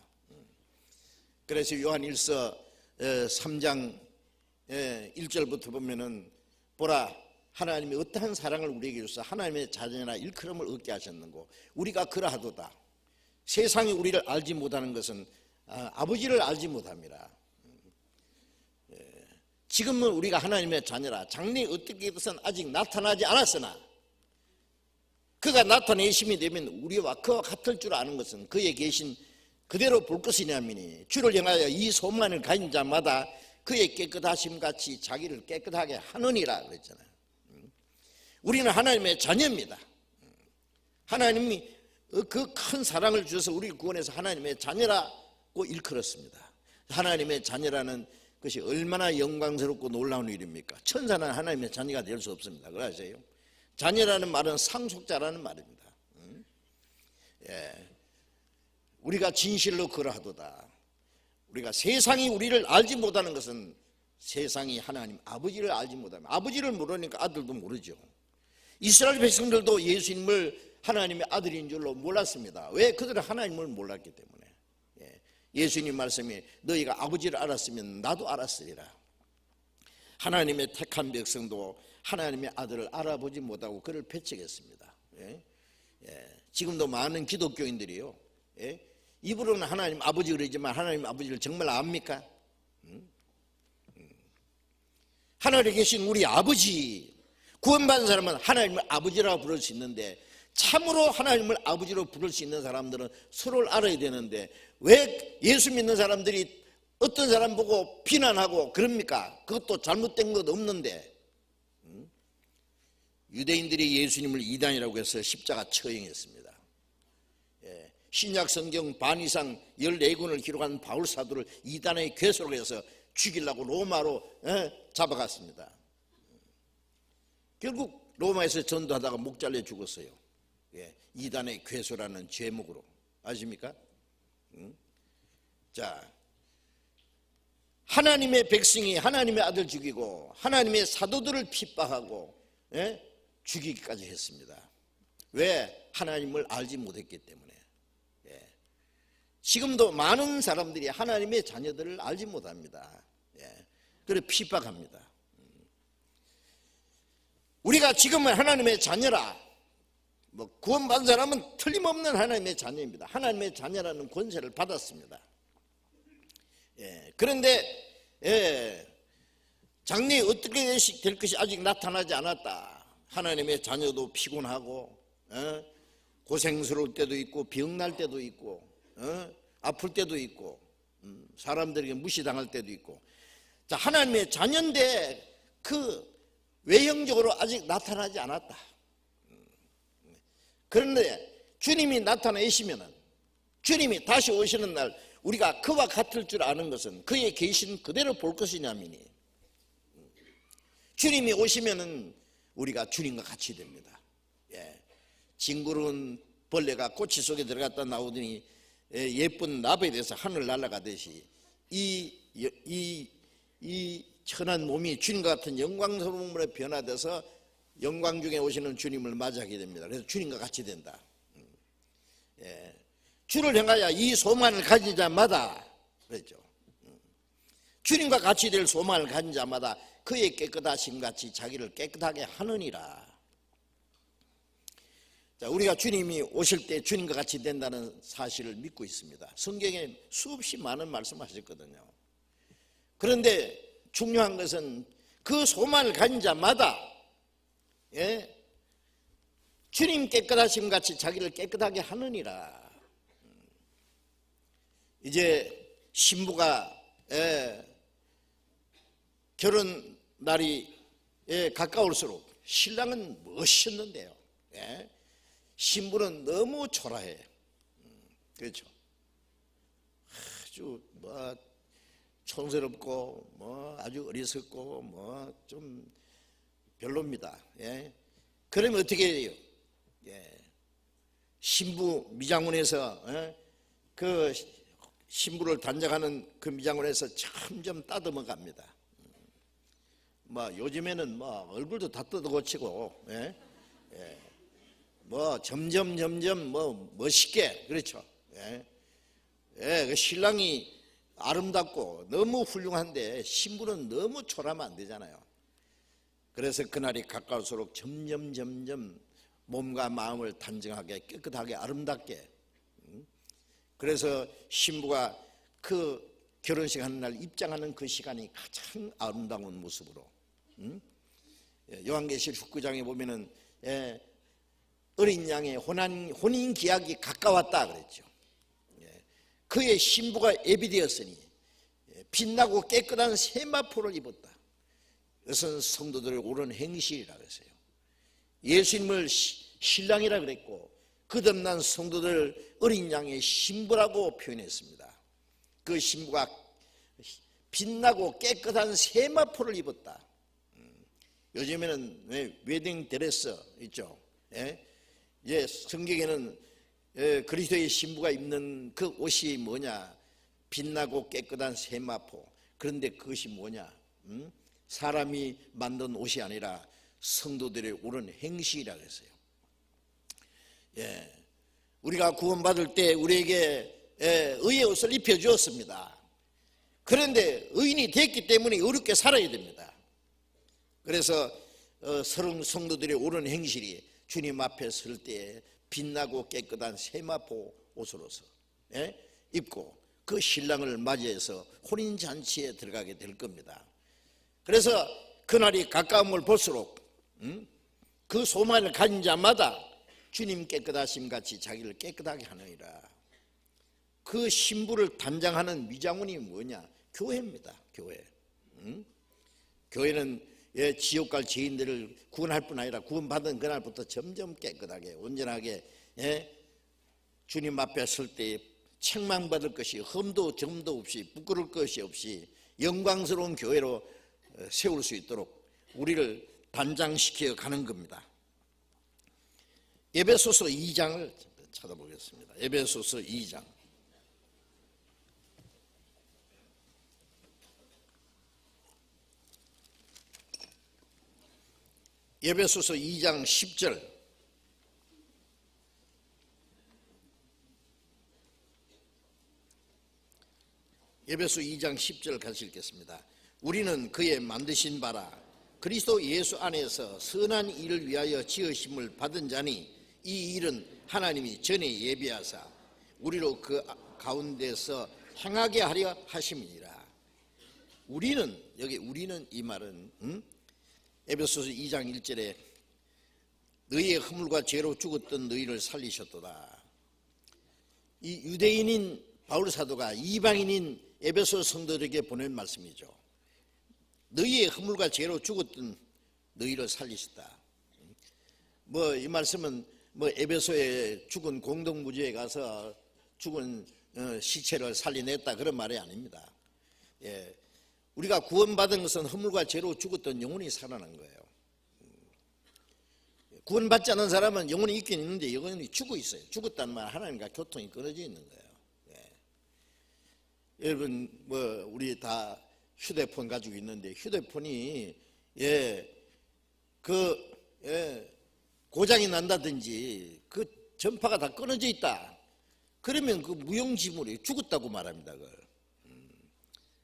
그래서 요한일서 3장 1절부터 보면은 보라 하나님이 어떠한 사랑을 우리에게 주사 하나님의 자녀나 일컬음을 얻게 하셨는고 우리가 그러하도다. 세상이 우리를 알지 못하는 것은 아버지를 알지 못합니다. 지금은 우리가 하나님의 자녀라. 장래에 어떻게 해서는 아직 나타나지 않았으나 그가 나타내심이 되면 우리와 그와 같을 줄 아는 것은 그에 계신 그대로 볼 것이냐미니 주를 향하여 이 소망을 가진 자마다 그의 깨끗하심 같이 자기를 깨끗하게 하느니라 그랬잖아요. 우리는 하나님의 자녀입니다. 하나님이 그 큰 사랑을 주셔서 우리를 구원해서 하나님의 자녀라고 일컬었습니다. 하나님의 자녀라는 것이 얼마나 영광스럽고 놀라운 일입니까? 천사는 하나님의 자녀가 될 수 없습니다. 그거 아세요? 자녀라는 말은 상속자라는 말입니다. 우리가 진실로 그러하도다. 우리가 세상이 우리를 알지 못하는 것은 세상이 하나님 아버지를 알지 못하면, 아버지를 모르니까 아들도 모르죠. 이스라엘 백성들도 예수님을 하나님의 아들인 줄로 몰랐습니다. 왜? 그들은 하나님을 몰랐기 때문에. 예수님 말씀이 너희가 아버지를 알았으면 나도 알았으리라. 하나님의 택한 백성도 하나님의 아들을 알아보지 못하고 그를 배척했습니다. 지금도 많은 기독교인들이요, 입으로는 하나님 아버지 그러지만 하나님 아버지를 정말 압니까? 하늘에 계신 우리 아버지, 구원받은 사람은 하나님을 아버지라고 부를 수 있는데, 참으로 하나님을 아버지로 부를 수 있는 사람들은 서로를 알아야 되는데 왜 예수 믿는 사람들이 어떤 사람 보고 비난하고 그럽니까? 그것도 잘못된 것 없는데. 유대인들이 예수님을 이단이라고 해서 십자가 처형했습니다. 신약 성경 반 이상 14권을 기록한 바울 사도를 이단의 괴수로 해서 죽이려고 로마로 잡아갔습니다. 결국 로마에서 전도하다가 목 잘려 죽었어요. 이단의 괴수라는 제목으로. 아십니까? 자, 하나님의 백성이 하나님의 아들 죽이고 하나님의 사도들을 핍박하고 죽이기까지 했습니다. 왜? 하나님을 알지 못했기 때문에. 지금도 많은 사람들이 하나님의 자녀들을 알지 못합니다. 그래서 핍박합니다. 우리가 지금은 하나님의 자녀라, 구원받은 사람은 틀림없는 하나님의 자녀입니다. 하나님의 자녀라는 권세를 받았습니다. 그런데 장래에 어떻게 될 것이 아직 나타나지 않았다. 하나님의 자녀도 피곤하고 고생스러울 때도 있고 병날 때도 있고 아플 때도 있고 사람들에게 무시당할 때도 있고. 자, 하나님의 자녀인데 그 외형적으로 아직 나타나지 않았다. 그런데 주님이 나타나시면은, 주님이 다시 오시는 날 우리가 그와 같을 줄 아는 것은 그의 계신 그대로 볼 것이냐미니, 주님이 오시면은 우리가 주님과 같이 됩니다. 징그러운 벌레가 꼬치 속에 들어갔다 나오더니 예쁜 나비에 대해서 하늘 날아가듯이 이 천한 몸이 주님과 같은 영광스러운 몸으로 변화돼서 영광 중에 오시는 주님을 맞이하게 됩니다. 그래서 주님과 같이 된다. 주를 향하여 이 소망을 가진 자마다, 그랬죠. 주님과 같이 될 소망을 가진 자마다 그의 깨끗하심 같이 자기를 깨끗하게 하느니라. 자, 우리가 주님이 오실 때 주님과 같이 된다는 사실을 믿고 있습니다. 성경에 수없이 많은 말씀하셨거든요. 그런데 중요한 것은 그 소망을 가진 자마다 주님 깨끗하심 같이 자기를 깨끗하게 하느니라. 이제 신부가 결혼 날이 가까울수록 신랑은 멋있는데요, 신부는 너무 초라해. 그렇죠. 아주 촌스럽고 아주 어리석고 좀 별로입니다. 그러면 어떻게 해요? 신부 미장원에서 그 신부를 단장하는 그 미장원에서 점점 따듬어 갑니다. 요즘에는 얼굴도 다 뜯어 고치고 점점 멋있게, 그렇죠. 그 신랑이 아름답고 너무 훌륭한데 신부는 너무 초라하면 안 되잖아요. 그래서 그날이 가까울수록 점점 몸과 마음을 단정하게 깨끗하게 아름답게. 그래서 신부가 그 결혼식 하는 날 입장하는 그 시간이 가장 아름다운 모습으로. 요한계시록 19장에 보면은 어린 양의 혼인 기약이 가까웠다 그랬죠. 그의 신부가 예비되었으니 빛나고 깨끗한 세마포를 입었다. 이것은 성도들의 옳은 행실이라고 했어요. 예수님을 신랑이라 그랬고 거듭난 성도들 어린 양의 신부라고 표현했습니다. 그 신부가 빛나고 깨끗한 세마포를 입었다. 요즘에는 웨딩 드레스 있죠. 예, 성경에는 그리스도의 신부가 입는 그 옷이 뭐냐? 빛나고 깨끗한 세마포. 그런데 그것이 뭐냐? 사람이 만든 옷이 아니라 성도들의 옳은 행실이라고 했어요. 예, 우리가 구원받을 때 우리에게 의의 옷을 입혀주었습니다. 그런데 의인이 됐기 때문에 어렵게 살아야 됩니다. 그래서 성도들의 옳은 행실이 주님 앞에 설 때 빛나고 깨끗한 세마포 옷으로서 입고 그 신랑을 맞이해서 혼인잔치에 들어가게 될 겁니다. 그래서 그날이 가까움을 볼수록 그 소망을 가진 자마다 주님 깨끗하심 같이 자기를 깨끗하게 하느니라. 그 신부를 단장하는 미장원이 뭐냐? 교회입니다. 교회. 교회는 지옥 갈 죄인들을 구원할 뿐 아니라 구원받은 그날부터 점점 깨끗하게 온전하게 주님 앞에 설 때 책망받을 것이 흠도 점도 없이 부끄러울 것이 없이 영광스러운 교회로 세울 수 있도록 우리를 단장시켜 가는 겁니다. 에베소서 2장을 찾아보겠습니다. 에베소서 2장. 에베소서 2장 10절. 에베소 2장 10절 같이 읽겠습니다. 우리는 그의 만드신 바라 그리스도 예수 안에서 선한 일을 위하여 지으심을 받은 자니 이 일은 하나님이 전에 예비하사 우리로 그 가운데서 행하게 하려 하심이니라. 우리는, 여기 우리는 이 말은 에베소서 2장 1절에 너희의 허물과 죄로 죽었던 너희를 살리셨도다. 이 유대인인 바울 사도가 이방인인 에베소 성도들에게 보낸 말씀이죠. 너희의 허물과 죄로 죽었던 너희를 살리셨다. 뭐 이 말씀은 뭐 에베소에 죽은 공동무지에 가서 죽은 시체를 살려냈다 그런 말이 아닙니다. 예, 우리가 구원받은 것은 허물과 죄로 죽었던 영혼이 살아난 거예요. 구원받지 않은 사람은 영혼이 있긴 있는데 영혼이 죽어 있어요. 죽었다는 말 하나님과 교통이 끊어져 있는 거예요. 예. 여러분 뭐 우리 다 휴대폰 가지고 있는데 휴대폰이 고장이 난다든지 그 전파가 다 끊어져 있다. 그러면 그 무용지물이 죽었다고 말합니다. 그걸.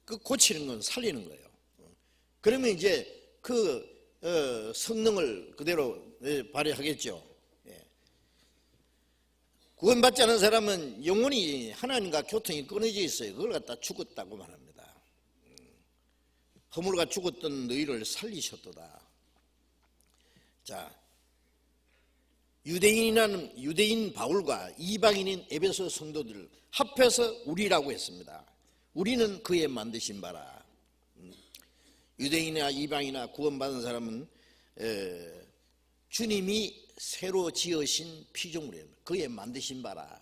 그 고치는 건 살리는 거예요. 그러면 이제 그 성능을 그대로 발휘하겠죠. 구원받지 않은 사람은 영혼이 하나님과 교통이 끊어져 있어요. 그걸 갖다 죽었다고 말합니다. 허물과 죽었던 너희를 살리셨도다. 자, 유대인 바울과 이방인인 에베소 성도들을 합해서 우리라고 했습니다. 우리는 그의 만드신 바라. 유대인이나 이방이나 구원받은 사람은 주님이 새로 지으신 피조물이에요. 그의 만드신 바라.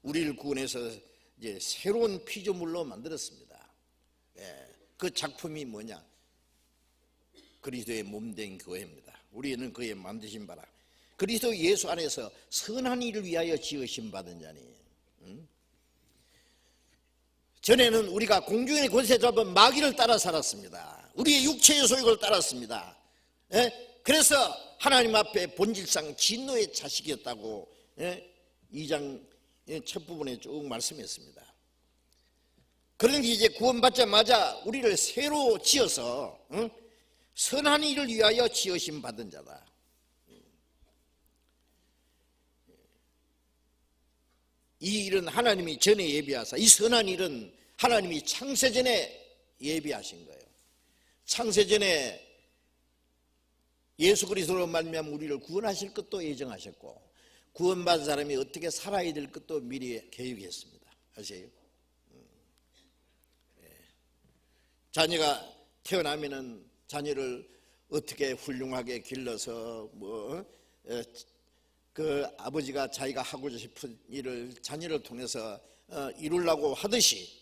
우리를 구원해서 이제 새로운 피조물로 만들었습니다. 그 작품이 뭐냐? 그리스도의 몸된 교회입니다. 우리는 그의 만드신 바라. 그리스도 예수 안에서 선한 일을 위하여 지으심 받은 자니. 전에는 우리가 공중의 권세 잡은 마귀를 따라 살았습니다. 우리의 육체의 소욕을 따랐습니다. 그래서 하나님 앞에 본질상 진노의 자식이었다고 2장 첫 부분에 쭉 말씀했습니다. 그런데 이제 구원받자마자 우리를 새로 지어서 선한 일을 위하여 지으심 받은 자다. 이 일은 하나님이 전에 예비하사, 이 선한 일은 하나님이 창세전에 예비하신 거예요. 창세전에 예수 그리스도로 말미암아 우리를 구원하실 것도 예정하셨고 구원받은 사람이 어떻게 살아야 될 것도 미리 계획했습니다. 아세요? 자녀가 태어나면은 자녀를 어떻게 훌륭하게 길러서 그 아버지가 자기가 하고 싶은 일을 자녀를 통해서 이루려고 하듯이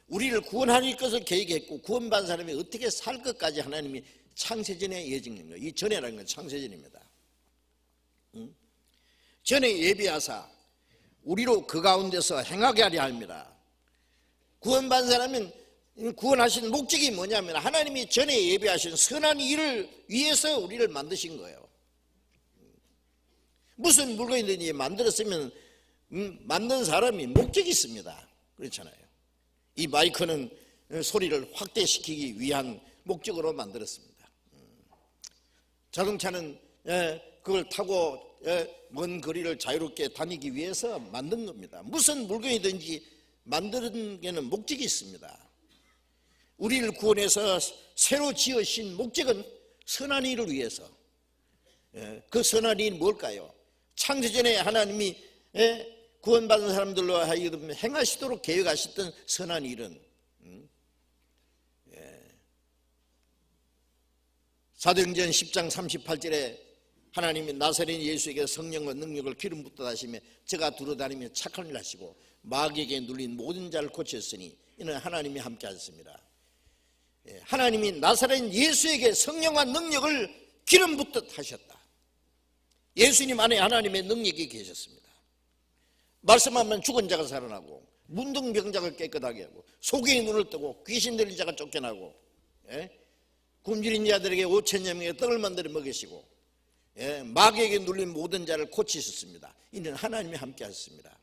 우리를 구원할 것을 계획했고 구원받은 사람이 어떻게 살 것까지 하나님이 창세전에 예정인 거예요. 이 전에라는 건 창세전입니다. 전에 예비하사 우리로 그 가운데서 행하게 하려 합니다. 구원받은 사람은 구원하신 목적이 뭐냐면 하나님이 전에 예비하신 선한 일을 위해서 우리를 만드신 거예요. 무슨 물건이든지 만들었으면 만든 사람이 목적이 있습니다. 그렇잖아요. 이 마이크는 소리를 확대시키기 위한 목적으로 만들었습니다. 자동차는 그걸 타고 먼 거리를 자유롭게 다니기 위해서 만든 겁니다. 무슨 물건이든지 만드는 게는 목적이 있습니다. 우리를 구원해서 새로 지으신 목적은 선한 일을 위해서. 그 선한 일이 뭘까요? 창세전에 하나님이 구원받은 사람들로 하여금 행하시도록 계획하셨던 선한 일은 사도행전 10장 38절에 하나님이 나사렛 예수에게 성령과 능력을 기름 붓다 하시며 저가 두루다니며 착한 일 하시고 마귀에게 눌린 모든 자를 고쳤으니 이는 하나님이 함께 하셨습니다. 하나님이 나사렛 예수에게 성령과 능력을 기름 붓듯 하셨다. 예수님 안에 하나님의 능력이 계셨습니다. 말씀하면 죽은 자가 살아나고 문둥병자가 깨끗하게 하고 소경이 눈을 뜨고 귀신 들린 자가 쫓겨나고 굶주린 자들에게 5,000여 명의 떡을 만들어 먹이시고 마귀에게 눌린 모든 자를 고치셨습니다. 이는 하나님이 함께 하셨습니다.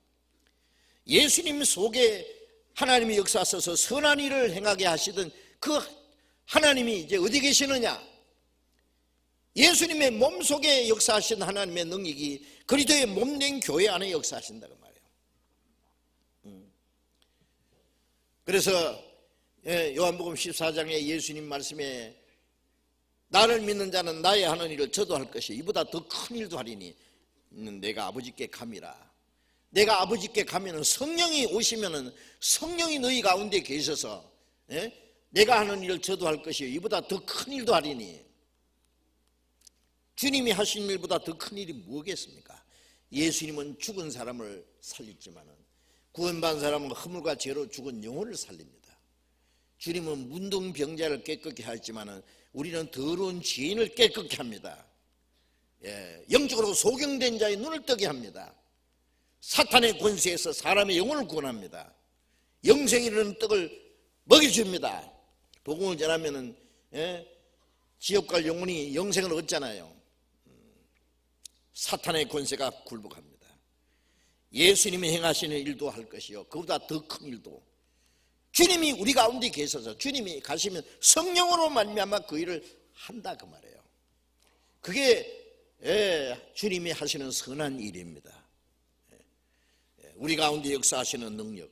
예수님 속에 하나님이 역사하셔서 선한 일을 행하게 하시던 그 하나님이 이제 어디 계시느냐? 예수님의 몸속에 역사하신 하나님의 능력이 그리스도의 몸된 교회 안에 역사하신다고 말이에요. 그래서 요한복음 14장에 예수님 말씀에 나를 믿는 자는 나의 하는 일을 저도 할 것이 이보다 더 큰 일도 하리니 내가 아버지께 감이라. 내가 아버지께 가면은 성령이 오시면은 성령이 너희 가운데 계셔서 내가 하는 일을 저도 할 것이요 이보다 더 큰 일도 하리니. 주님이 하신 일보다 더 큰 일이 뭐겠습니까? 예수님은 죽은 사람을 살렸지만은 구원받은 사람은 허물과 죄로 죽은 영혼을 살립니다. 주님은 문둥병자를 깨끗게 하였지만은 우리는 더러운 죄인을 깨끗게 합니다. 영적으로 소경된 자의 눈을 뜨게 합니다. 사탄의 권세에서 사람의 영혼을 구원합니다. 영생이 이르는 떡을 먹여줍니다. 복음을 전하면은 지옥 갈 영혼이 영생을 얻잖아요. 사탄의 권세가 굴복합니다. 예수님이 행하시는 일도 할 것이요 그보다 더 큰 일도 주님이 우리 가운데 계셔서 주님이 가시면 성령으로 말미암아 그 일을 한다 그 말이에요. 그게 주님이 하시는 선한 일입니다. 우리 가운데 역사하시는 능력,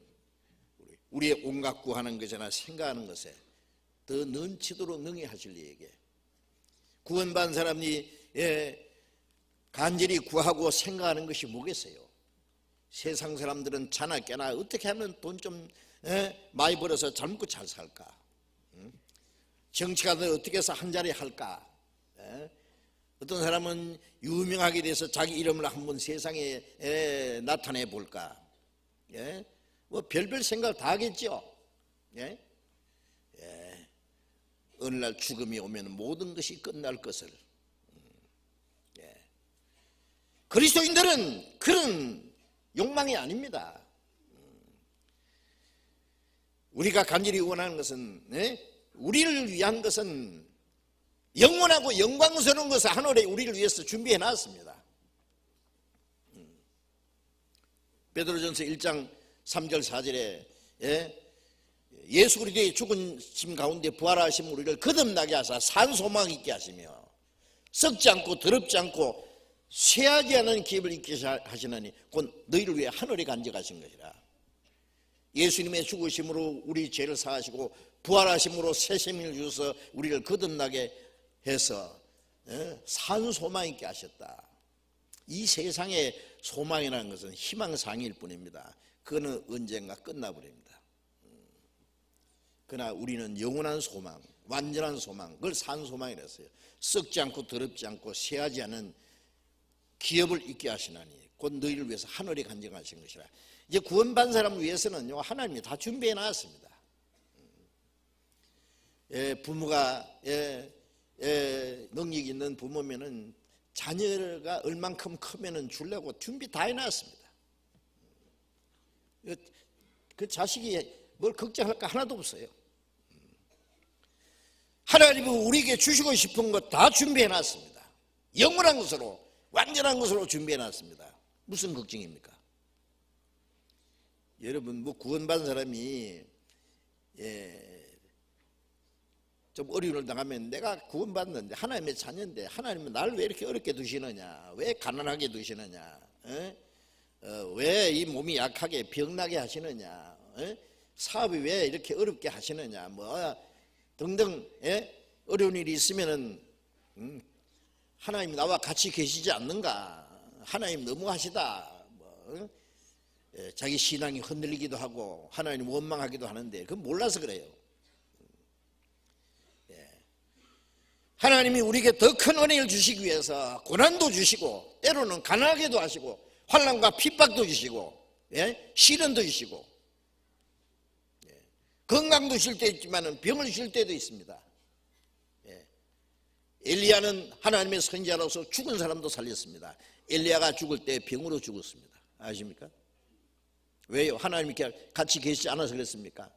우리의 온갖 구하는 것이나 생각하는 것에 더 넘치도록 능히 하실 이에게 구원받은 사람이 간절히 구하고 생각하는 것이 뭐겠어요? 세상 사람들은 자나 깨나 어떻게 하면 돈 좀 많이 벌어서 잘 먹고 잘 살까? 정치가들 어떻게 해서 한 자리 할까? 어떤 사람은 유명하게 돼서 자기 이름을 한번 세상에 나타내 볼까? 뭐 별별 생각 다 하겠죠. 어느 날 죽음이 오면 모든 것이 끝날 것을. 그리스도인들은 그런 욕망이 아닙니다. 우리가 간절히 원하는 것은 우리를 위한 것은 영원하고 영광스러운 것을 하늘에 우리를 위해서 준비해 놨습니다. 베드로전서 1장 3절 4절에 예수 그리스도의 죽으심 가운데 부활하신 우리를 거듭나게 하사 산 소망 있게 하시며 썩지 않고 더럽지 않고 쇠하지 않은 기업을 있게 하시나니 곧 너희를 위해 하늘에 간직하신 것이라. 예수님의 죽으심으로 우리 죄를 사하시고 부활하심으로 새 생명을 주셔서 우리를 거듭나게 해서 산 소망 있게 하셨다. 이 세상의 소망이라는 것은 희망상일 뿐입니다. 그거는 언젠가 끝나버립니다. 그러나 우리는 영원한 소망, 완전한 소망, 그걸 산 소망이라 했어요. 썩지 않고 더럽지 않고 쇠하지 않은 기업을 있게 하시나니 곧 너희를 위해서 하늘에 간증하신 것이라. 이제 구원받은 사람을 위해서는요, 하나님이 다 준비해 놨습니다. 부모가 능력이 있는 부모면은 자녀가 얼만큼 크면은 주려고 준비 다 해놨습니다. 그 자식이 뭘 걱정할 거 하나도 없어요. 하나님은 우리에게 주시고 싶은 것 다 준비해놨습니다. 영원한 것으로, 완전한 것으로 준비해놨습니다. 무슨 걱정입니까? 여러분, 뭐 구원받은 사람이 좀 어려움을 당하면 내가 구원받는데 하나님의 자녀인데 하나님은 나를 왜 이렇게 어렵게 두시느냐, 왜 가난하게 두시느냐, 왜 이 몸이 약하게 병나게 하시느냐, 사업이 왜 이렇게 어렵게 하시느냐, 뭐 등등 어려운 일이 있으면은 하나님 나와 같이 계시지 않는가, 하나님 너무하시다, 뭐 자기 신앙이 흔들리기도 하고 하나님 원망하기도 하는데 그건 몰라서 그래요. 하나님이 우리에게 더 큰 은혜를 주시기 위해서 고난도 주시고 때로는 가난하게도 하시고 환난과 핍박도 주시고 시련도 주시고 건강도 쉴 때 있지만 병을 쉴 때도 있습니다. 엘리야는 하나님의 선지자로서 죽은 사람도 살렸습니다. 엘리야가 죽을 때 병으로 죽었습니다. 아십니까? 왜요? 하나님이 같이 계시지 않아서 그랬습니까?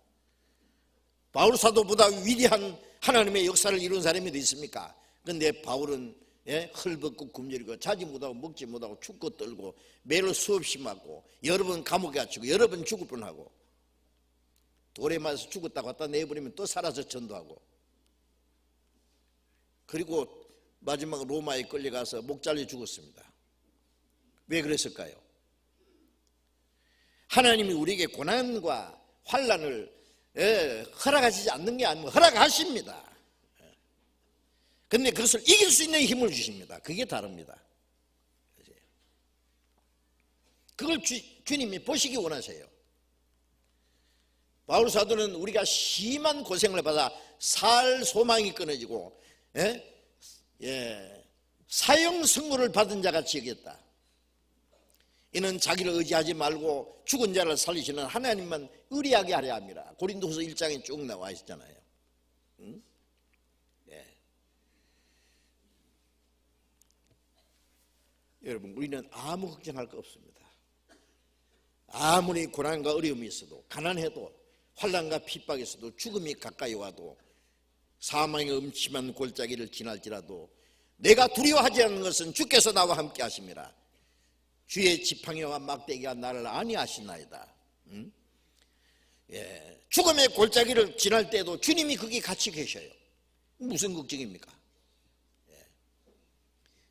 바울 사도보다 위대한 하나님의 역사를 이룬 사람이 어디 있습니까? 그런데 바울은 헐벗고 굶주리고 자지 못하고 먹지 못하고 춥고 떨고 매를 수없이 맞고 여러 번 감옥에 갇히고 여러 번 죽을 뻔하고 돌에 맞아서 죽었다고 갖다 내버리면 또 살아서 전도하고, 그리고 마지막 로마에 끌려가서 목 잘려 죽었습니다. 왜 그랬을까요? 하나님이 우리에게 고난과 환난을 허락하시지 않는 게 아니고 허락하십니다. 그런데 그것을 이길 수 있는 힘을 주십니다. 그게 다릅니다. 그걸 주님이 보시기 원하세요. 바울 사도는 우리가 심한 고생을 받아 살 소망이 끊어지고 사형 선고를 받은 자같이 여겼다. 이는 자기를 의지하지 말고 죽은 자를 살리시는 하나님만 의리하게 하려 합니다. 고린도후서 1장에 쭉 나와 있잖아요. 여러분, 우리는 아무 걱정할 거 없습니다. 아무리 고난과 어려움이 있어도, 가난해도, 환난과 핍박이 있어도, 죽음이 가까이 와도, 사망의 음침한 골짜기를 지날지라도 내가 두려워하지 않는 것은 주께서 나와 함께 하심이라. 주의 지팡이와 막대기가 나를 안위하시나이다. 죽음의 골짜기를 지날 때도 주님이 거기 같이 계셔요. 무슨 걱정입니까?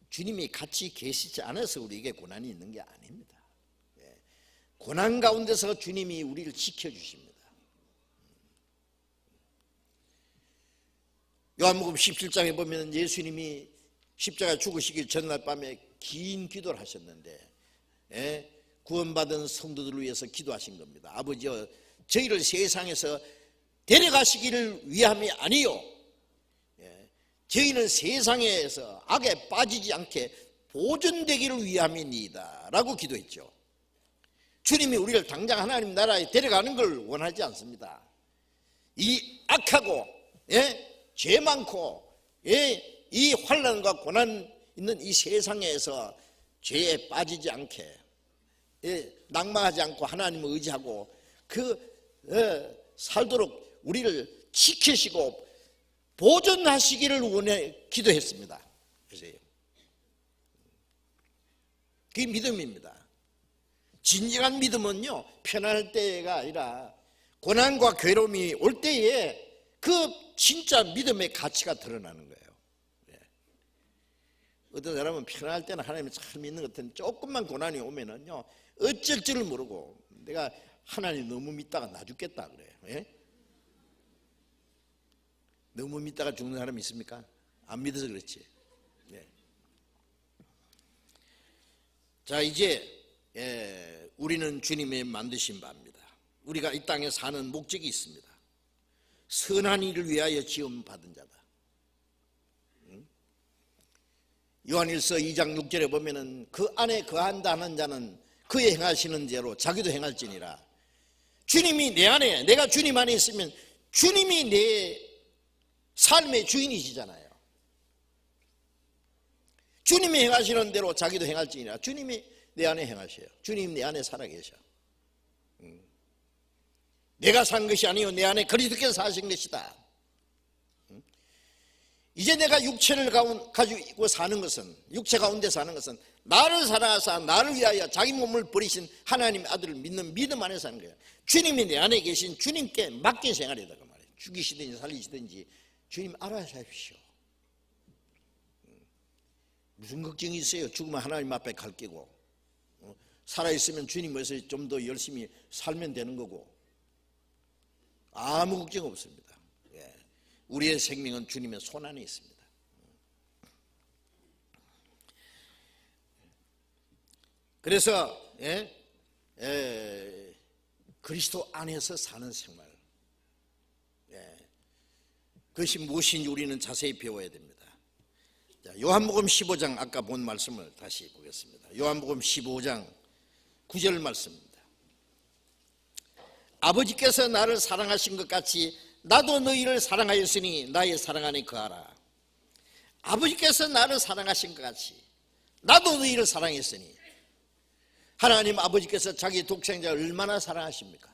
주님이 같이 계시지 않아서 우리에게 고난이 있는 게 아닙니다. 고난 가운데서 주님이 우리를 지켜주십니다. 요한복음 17장에 보면 예수님이 십자가 죽으시기 전날 밤에 긴 기도를 하셨는데 구원받은 성도들을 위해서 기도하신 겁니다. 아버지여, 저희를 세상에서 데려가시기를 위함이 아니요, 저희는 세상에서 악에 빠지지 않게 보존되기를 위함이니이다 라고 기도했죠. 주님이 우리를 당장 하나님 나라에 데려가는 걸 원하지 않습니다. 이 악하고 죄 많고 이 환난과 고난 있는 이 세상에서 죄에 빠지지 않게 낭망하지 않고 하나님을 의지하고 살도록 우리를 지키시고 보존하시기를 원해 기도했습니다. 그래서요, 그게 믿음입니다. 진정한 믿음은요, 편안할 때가 아니라 고난과 괴로움이 올 때에 그 진짜 믿음의 가치가 드러나는 거예요. 어떤 사람은 편안할 때는 하나님을 잘 믿는 것 같은데 조금만 고난이 오면은요, 어쩔 줄을 모르고 내가 하나님 너무 믿다가 나 죽겠다 그래요. 너무 믿다가 죽는 사람 있습니까? 안 믿어서 그렇지. 자, 이제 우리는 주님의 만드신 바입니다. 우리가 이 땅에 사는 목적이 있습니다. 선한 일을 위하여 지음받은 자다. 요한일서 2장 6절에 보면은 그 안에 거한다 하는 자는 그의 행하시는 대로 자기도 행할지니라. 주님이 내 안에, 내가 주님 안에 있으면 주님이 내 삶의 주인이시잖아요. 주님이 행하시는 대로 자기도 행할지니라. 주님이 내 안에 행하셔요. 주님 내 안에 살아계셔. 내가 산 것이 아니요 내 안에 그리스도께서 사신 것이다. 이제 내가 육체를 가지고 사는 것은, 육체 가운데 사는 것은 나를 사랑하사 나를 위하여 자기 몸을 버리신 하나님의 아들을 믿는 믿음 안에 사는 거예요. 주님이 내 안에 계신 주님께 맡긴 생활이다 그 말이에요. 죽이시든지 살리시든지 주님 알아서 하십시오. 무슨 걱정이 있어요? 죽으면 하나님 앞에 갈 끼고, 살아있으면 주님 위해서 좀 더 열심히 살면 되는 거고, 아무 걱정 없습니다. 우리의 생명은 주님의 손 안에 있습니다. 그래서 그리스도 안에서 사는 생활, 그것이 무엇인지 우리는 자세히 배워야 됩니다. 자, 요한복음 15장 아까 본 말씀을 다시 보겠습니다. 요한복음 15장 9절 말씀입니다. 아버지께서 나를 사랑하신 것 같이 나도 너희를 사랑하였으니 나의 사랑 안에 거하라. 아버지께서 나를 사랑하신 것 같이 나도 너희를 사랑했으니. 하나님 아버지께서 자기 독생자를 얼마나 사랑하십니까?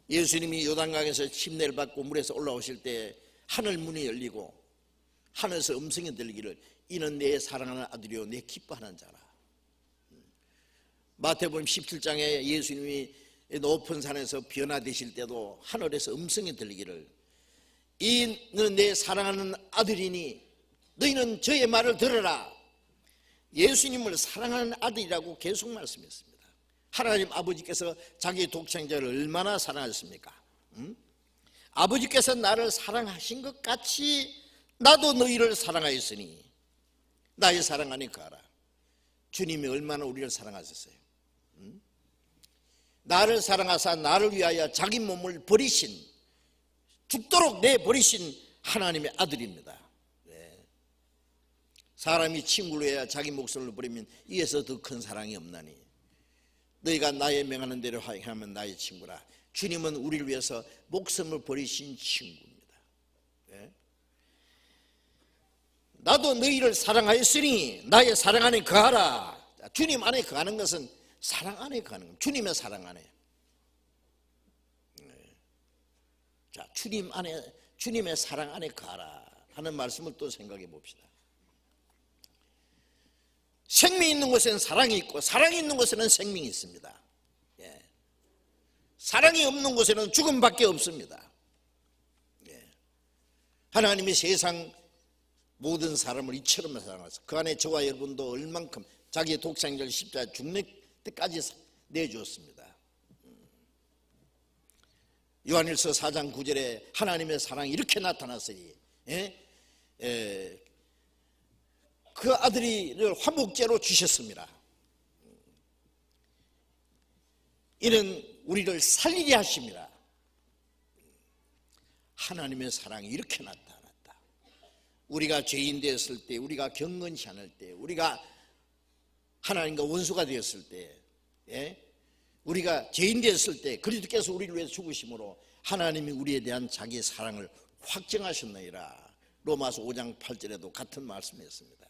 예수님이 요단강에서 침례를 받고 물에서 올라오실 때 하늘 문이 열리고 하늘에서 음성이 들리기를 이는 내 사랑하는 아들이요 내 기뻐하는 자라. 마태복음 17장에 예수님이 높은 산에서 변화되실 때도 하늘에서 음성이 들리기를 이는 내 사랑하는 아들이니 너희는 저의 말을 들으라. 예수님을 사랑하는 아들이라고 계속 말씀했습니다. 하나님 아버지께서 자기 독생자를 얼마나 사랑하셨습니까? 아버지께서 나를 사랑하신 것 같이 나도 너희를 사랑하였으니 나의 사랑 안에 거하라. 주님이 얼마나 우리를 사랑하셨어요? 나를 사랑하사 나를 위하여 자기 몸을 버리신, 죽도록 내버리신 하나님의 아들입니다. 사람이 친구를 해야 자기 목숨을 버리면 이에서 더 큰 사랑이 없나니 너희가 나의 명하는 대로 행하면 나의 친구라. 주님은 우리를 위해서 목숨을 버리신 친구입니다. 나도 너희를 사랑하였으니 나의 사랑 안에 거하라. 주님 안에 거하는 것은 사랑 안에 거하는 겁니다. 주님의 사랑 안에. 자, 주님 안에, 주님의 사랑 안에 거하라 하는 말씀을 또 생각해 봅시다. 생명이 있는 곳에는 사랑이 있고 사랑이 있는 곳에는 생명이 있습니다. 사랑이 없는 곳에는 죽음밖에 없습니다. 하나님이 세상 모든 사람을 이처럼 사랑하셔서 그 안에 저와 여러분도 얼만큼 자기의 독생자를 십자가에 죽는 때까지 내주었습니다. 요한일서 4장 9절에 하나님의 사랑이 이렇게 나타났으니 그 아들이를 화목제로 주셨습니다. 이는 우리를 살리게 하심이라. 하나님의 사랑이 이렇게 나타났다. 우리가 죄인 되었을 때, 우리가 경건치 않을 때, 우리가 하나님과 원수가 되었을 때, 우리가 죄인 되었을 때 그리스도께서 우리를 위해 죽으심으로 하나님이 우리에 대한 자기의 사랑을 확정하셨느니라. 로마서 5장 8절에도 같은 말씀이었습니다.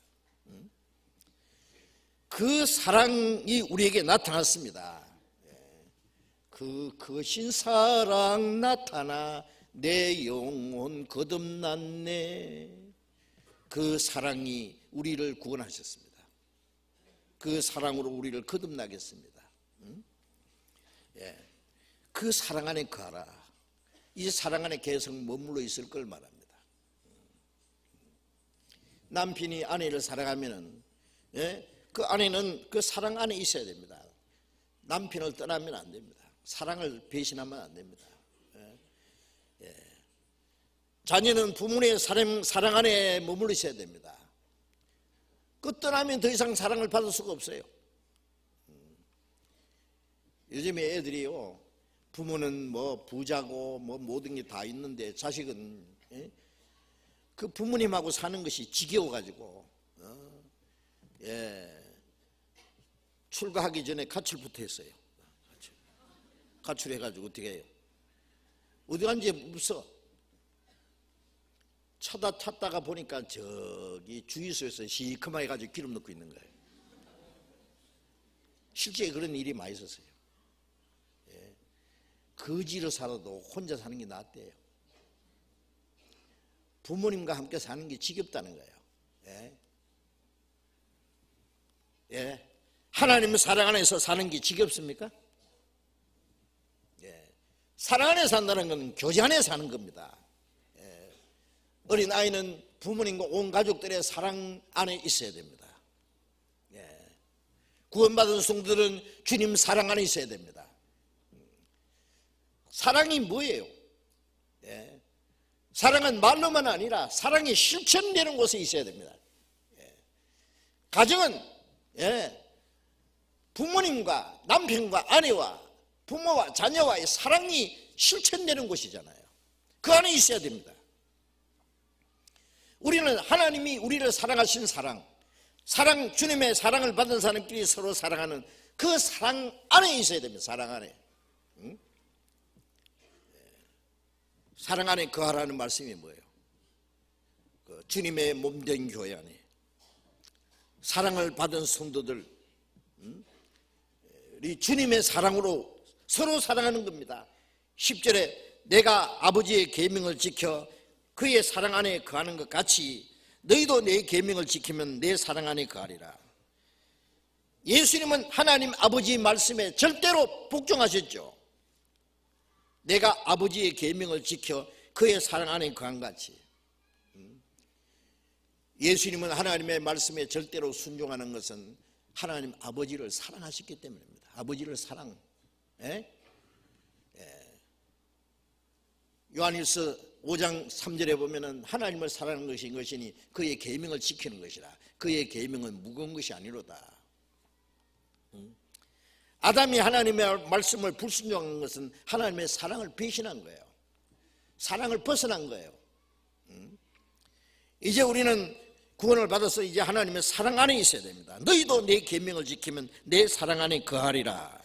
그 사랑이 우리에게 나타났습니다. 그 크신 사랑 나타나 내 영혼 거듭났네. 그 사랑이 우리를 구원하셨습니다. 그 사랑으로 우리를 거듭나겠습니다. 그 사랑 안에 거하라. 이 사랑 안에 계속 머물러 있을 걸 말합니다. 남편이 아내를 사랑하면은 그 아내는 그 사랑 안에 있어야 됩니다. 남편을 떠나면 안 됩니다. 사랑을 배신하면 안 됩니다. 자녀는 부모의 사랑 안에 머물러 있어야 됩니다. 그 떠나면 더 이상 사랑을 받을 수가 없어요. 요즘에 애들이요, 부모는 뭐 부자고 뭐 모든 게 다 있는데 자식은 그 부모님하고 사는 것이 지겨워가지고 출가하기 전에 가출부터 했어요. 가출해가지고 어떻게 해요? 어디 간지 없어. 찾다가 보니까 저기 주유소에서 시커멓게 가지고 기름 넣고 있는 거예요. 실제 그런 일이 많이 있었어요. 거지로 살아도 혼자 사는 게 낫대요. 부모님과 함께 사는 게 지겹다는 거예요. 하나님의 사랑 안에서 사는 게 지겹습니까? 사랑 안에 산다는 건 교제 안에 사는 겁니다. 어린 아이는 부모님과 온 가족들의 사랑 안에 있어야 됩니다. 구원받은 성도들은 주님 사랑 안에 있어야 됩니다. 사랑이 뭐예요? 사랑은 말로만 아니라 사랑이 실천되는 곳에 있어야 됩니다. 가정은 부모님과 남편과 아내와 부모와 자녀와의 사랑이 실천되는 곳이잖아요. 그 안에 있어야 됩니다. 우리는 하나님이 우리를 사랑하신 사랑, 주님의 사랑을 받은 사람끼리 서로 사랑하는 그 사랑 안에 있어야 됩니다. 사랑 안에. 사랑 안에 거하라는 말씀이 뭐예요? 주님의 몸된 교회 안에 사랑을 받은 성도들, 주님의 사랑으로 서로 사랑하는 겁니다. 10절에 내가 아버지의 계명을 지켜 그의 사랑 안에 거하는 것 같이 너희도 내 계명을 지키면 내 사랑 안에 거하리라. 예수님은 하나님 아버지의 말씀에 절대로 복종하셨죠. 내가 아버지의 계명을 지켜 그의 사랑 안에 거한 같이. 예수님은 하나님의 말씀에 절대로 순종하는 것은 하나님 아버지를 사랑하셨기 때문입니다. 아버지를 사랑. 요한일서 5장 3절에 보면은 하나님을 사랑하는 것이니 그의 계명을 지키는 것이라. 그의 계명은 무거운 것이 아니로다. 아담이 하나님의 말씀을 불순종한 것은 하나님의 사랑을 배신한 거예요. 사랑을 벗어난 거예요. 이제 우리는 구원을 받아서 이제 하나님의 사랑 안에 있어야 됩니다. 너희도 내 계명을 지키면 내 사랑 안에 거하리라.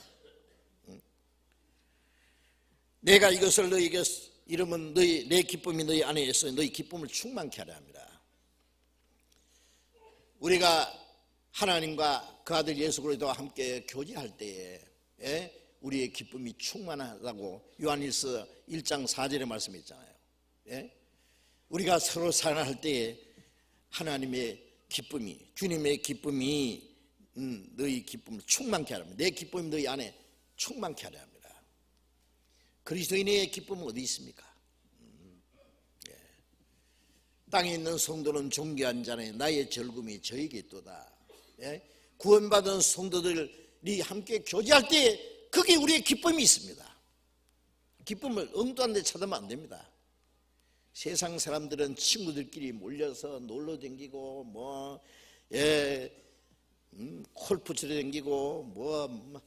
내가 이것을 너희에게 이러면 내 기쁨이 너희 안에 있어 너희 기쁨을 충만케 하려 합니다. 우리가 하나님과 그 아들 예수 그리스도와 함께 교제할 때에 우리의 기쁨이 충만하다고 요한일서 1장 4절에 말씀했잖아요. 우리가 서로 사랑할 때에 하나님의 기쁨이, 주님의 기쁨이 너희 기쁨을 충만케 하려 합니다. 내 기쁨이 너희 안에 충만케 하려 합니다. 그리스도인의 기쁨은 어디 있습니까? 땅에 있는 성도는 존귀한 자네 나의 즐거움이 저에게 있도다. 구원받은 성도들이 함께 교제할 때 그게 우리의 기쁨이 있습니다. 기쁨을 엉뚱한 데 찾으면 안 됩니다. 세상 사람들은 친구들끼리 몰려서 놀러 다니고 골프 치러 다니고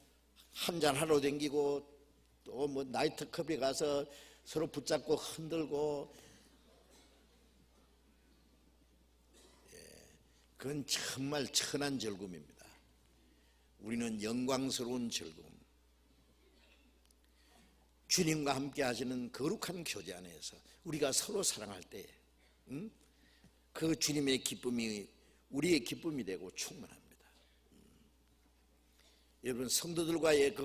한잔 하러 다니고 또 나이트클럽에 가서 서로 붙잡고 흔들고 그건 정말 천한 즐거움입니다. 우리는 영광스러운 즐거움, 주님과 함께 하시는 거룩한 교제 안에서 우리가 서로 사랑할 때 그 주님의 기쁨이 우리의 기쁨이 되고 충만합니다. 여러분 성도들과의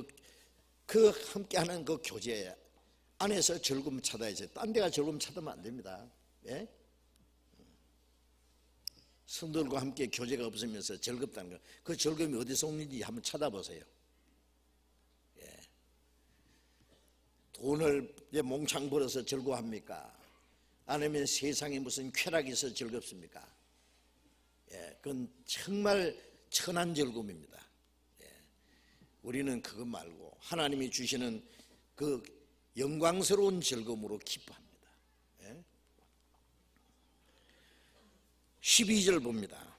그 함께하는 그 교제 안에서 즐거움 찾아야죠. 딴 데가 즐거움 찾으면 안 됩니다. 성도들과 함께 교제가 없으면서 즐겁다는 거, 그 즐거움이 어디서 오는지 한번 찾아보세요. 돈을 몽창 벌어서 즐거워합니까? 아니면 세상에 무슨 쾌락이 있어서 즐겁습니까? 그건 정말 천한 즐거움입니다. 우리는 그것 말고 하나님이 주시는 그 영광스러운 즐거움으로 기뻐합니다. 12절 봅니다.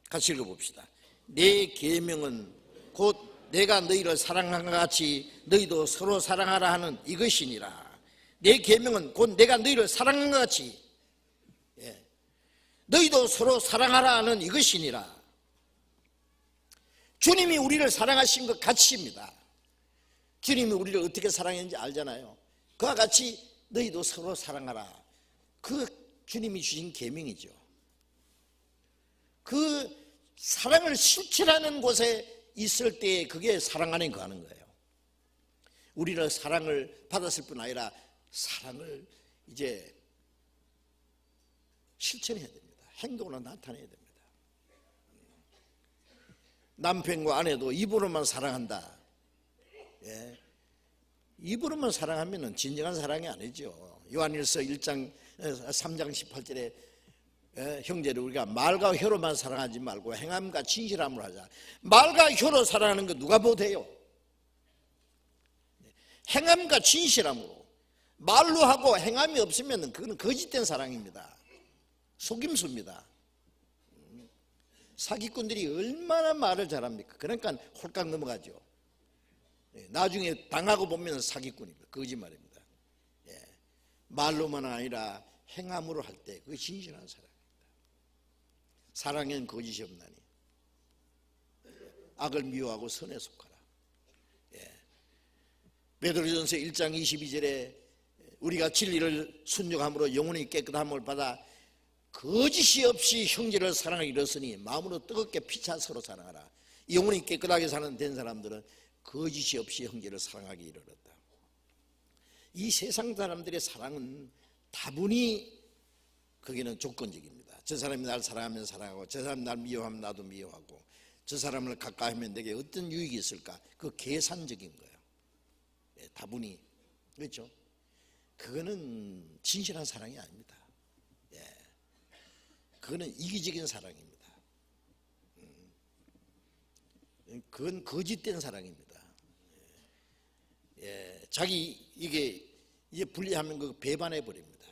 같이 읽어봅시다. 내 계명은 곧 내가 너희를 사랑한 것 같이 너희도 서로 사랑하라 하는 이것이니라. 내 계명은 곧 내가 너희를 사랑한 것 같이 너희도 서로 사랑하라 하는 이것이니라. 주님이 우리를 사랑하신 것 같이입니다. 주님이 우리를 어떻게 사랑했는지 알잖아요. 그와 같이 너희도 서로 사랑하라. 그 주님이 주신 계명이죠. 그 사랑을 실천하는 곳에 있을 때 그게 사랑 안에 거하는 거예요. 우리는 사랑을 받았을 뿐 아니라 사랑을 이제 실천해야 됩니다. 행동으로 나타내야 됩니다. 남편과 아내도 입으로만 사랑한다. 입으로만 사랑하면 진정한 사랑이 아니죠. 요한일서 1장 3장 18절에 형제를 우리가 말과 혀로만 사랑하지 말고 행함과 진실함으로 하자. 말과 혀로 사랑하는 거 누가 못해요? 행함과 진실함으로. 말로 하고 행함이 없으면 그건 거짓된 사랑입니다. 속임수입니다. 사기꾼들이 얼마나 말을 잘합니까? 그러니까 홀딱 넘어가죠. 나중에 당하고 보면 사기꾼입니다. 거짓말입니다. 말로만 아니라 행함으로 할 때 그게 진실한 사랑입니다. 사랑엔 거짓이 없나니 악을 미워하고 선에 속하라. 베드로전서 1장 22절에 우리가 진리를 순종함으로 영혼이 깨끗함을 받아 거짓이 없이 형제를 사랑을 이뤘으니 마음으로 뜨겁게 피차 서로 사랑하라. 영혼이 깨끗하게 사는 된 사람들은 거짓이 없이 형제를 사랑하기 이르렀다. 이 세상 사람들의 사랑은 다분히 거기는 조건적입니다. 저 사람이 날 사랑하면 사랑하고 저 사람이 날 미워하면 나도 미워하고 저 사람을 가까이 하면 내게 어떤 유익이 있을까? 그 계산적인 거예요. 다분히. 그렇죠? 그거는 진실한 사랑이 아닙니다. 그거는 이기적인 사랑입니다. 그건 거짓된 사랑입니다. 자기 이게 이제 분리하면 그 배반해 버립니다.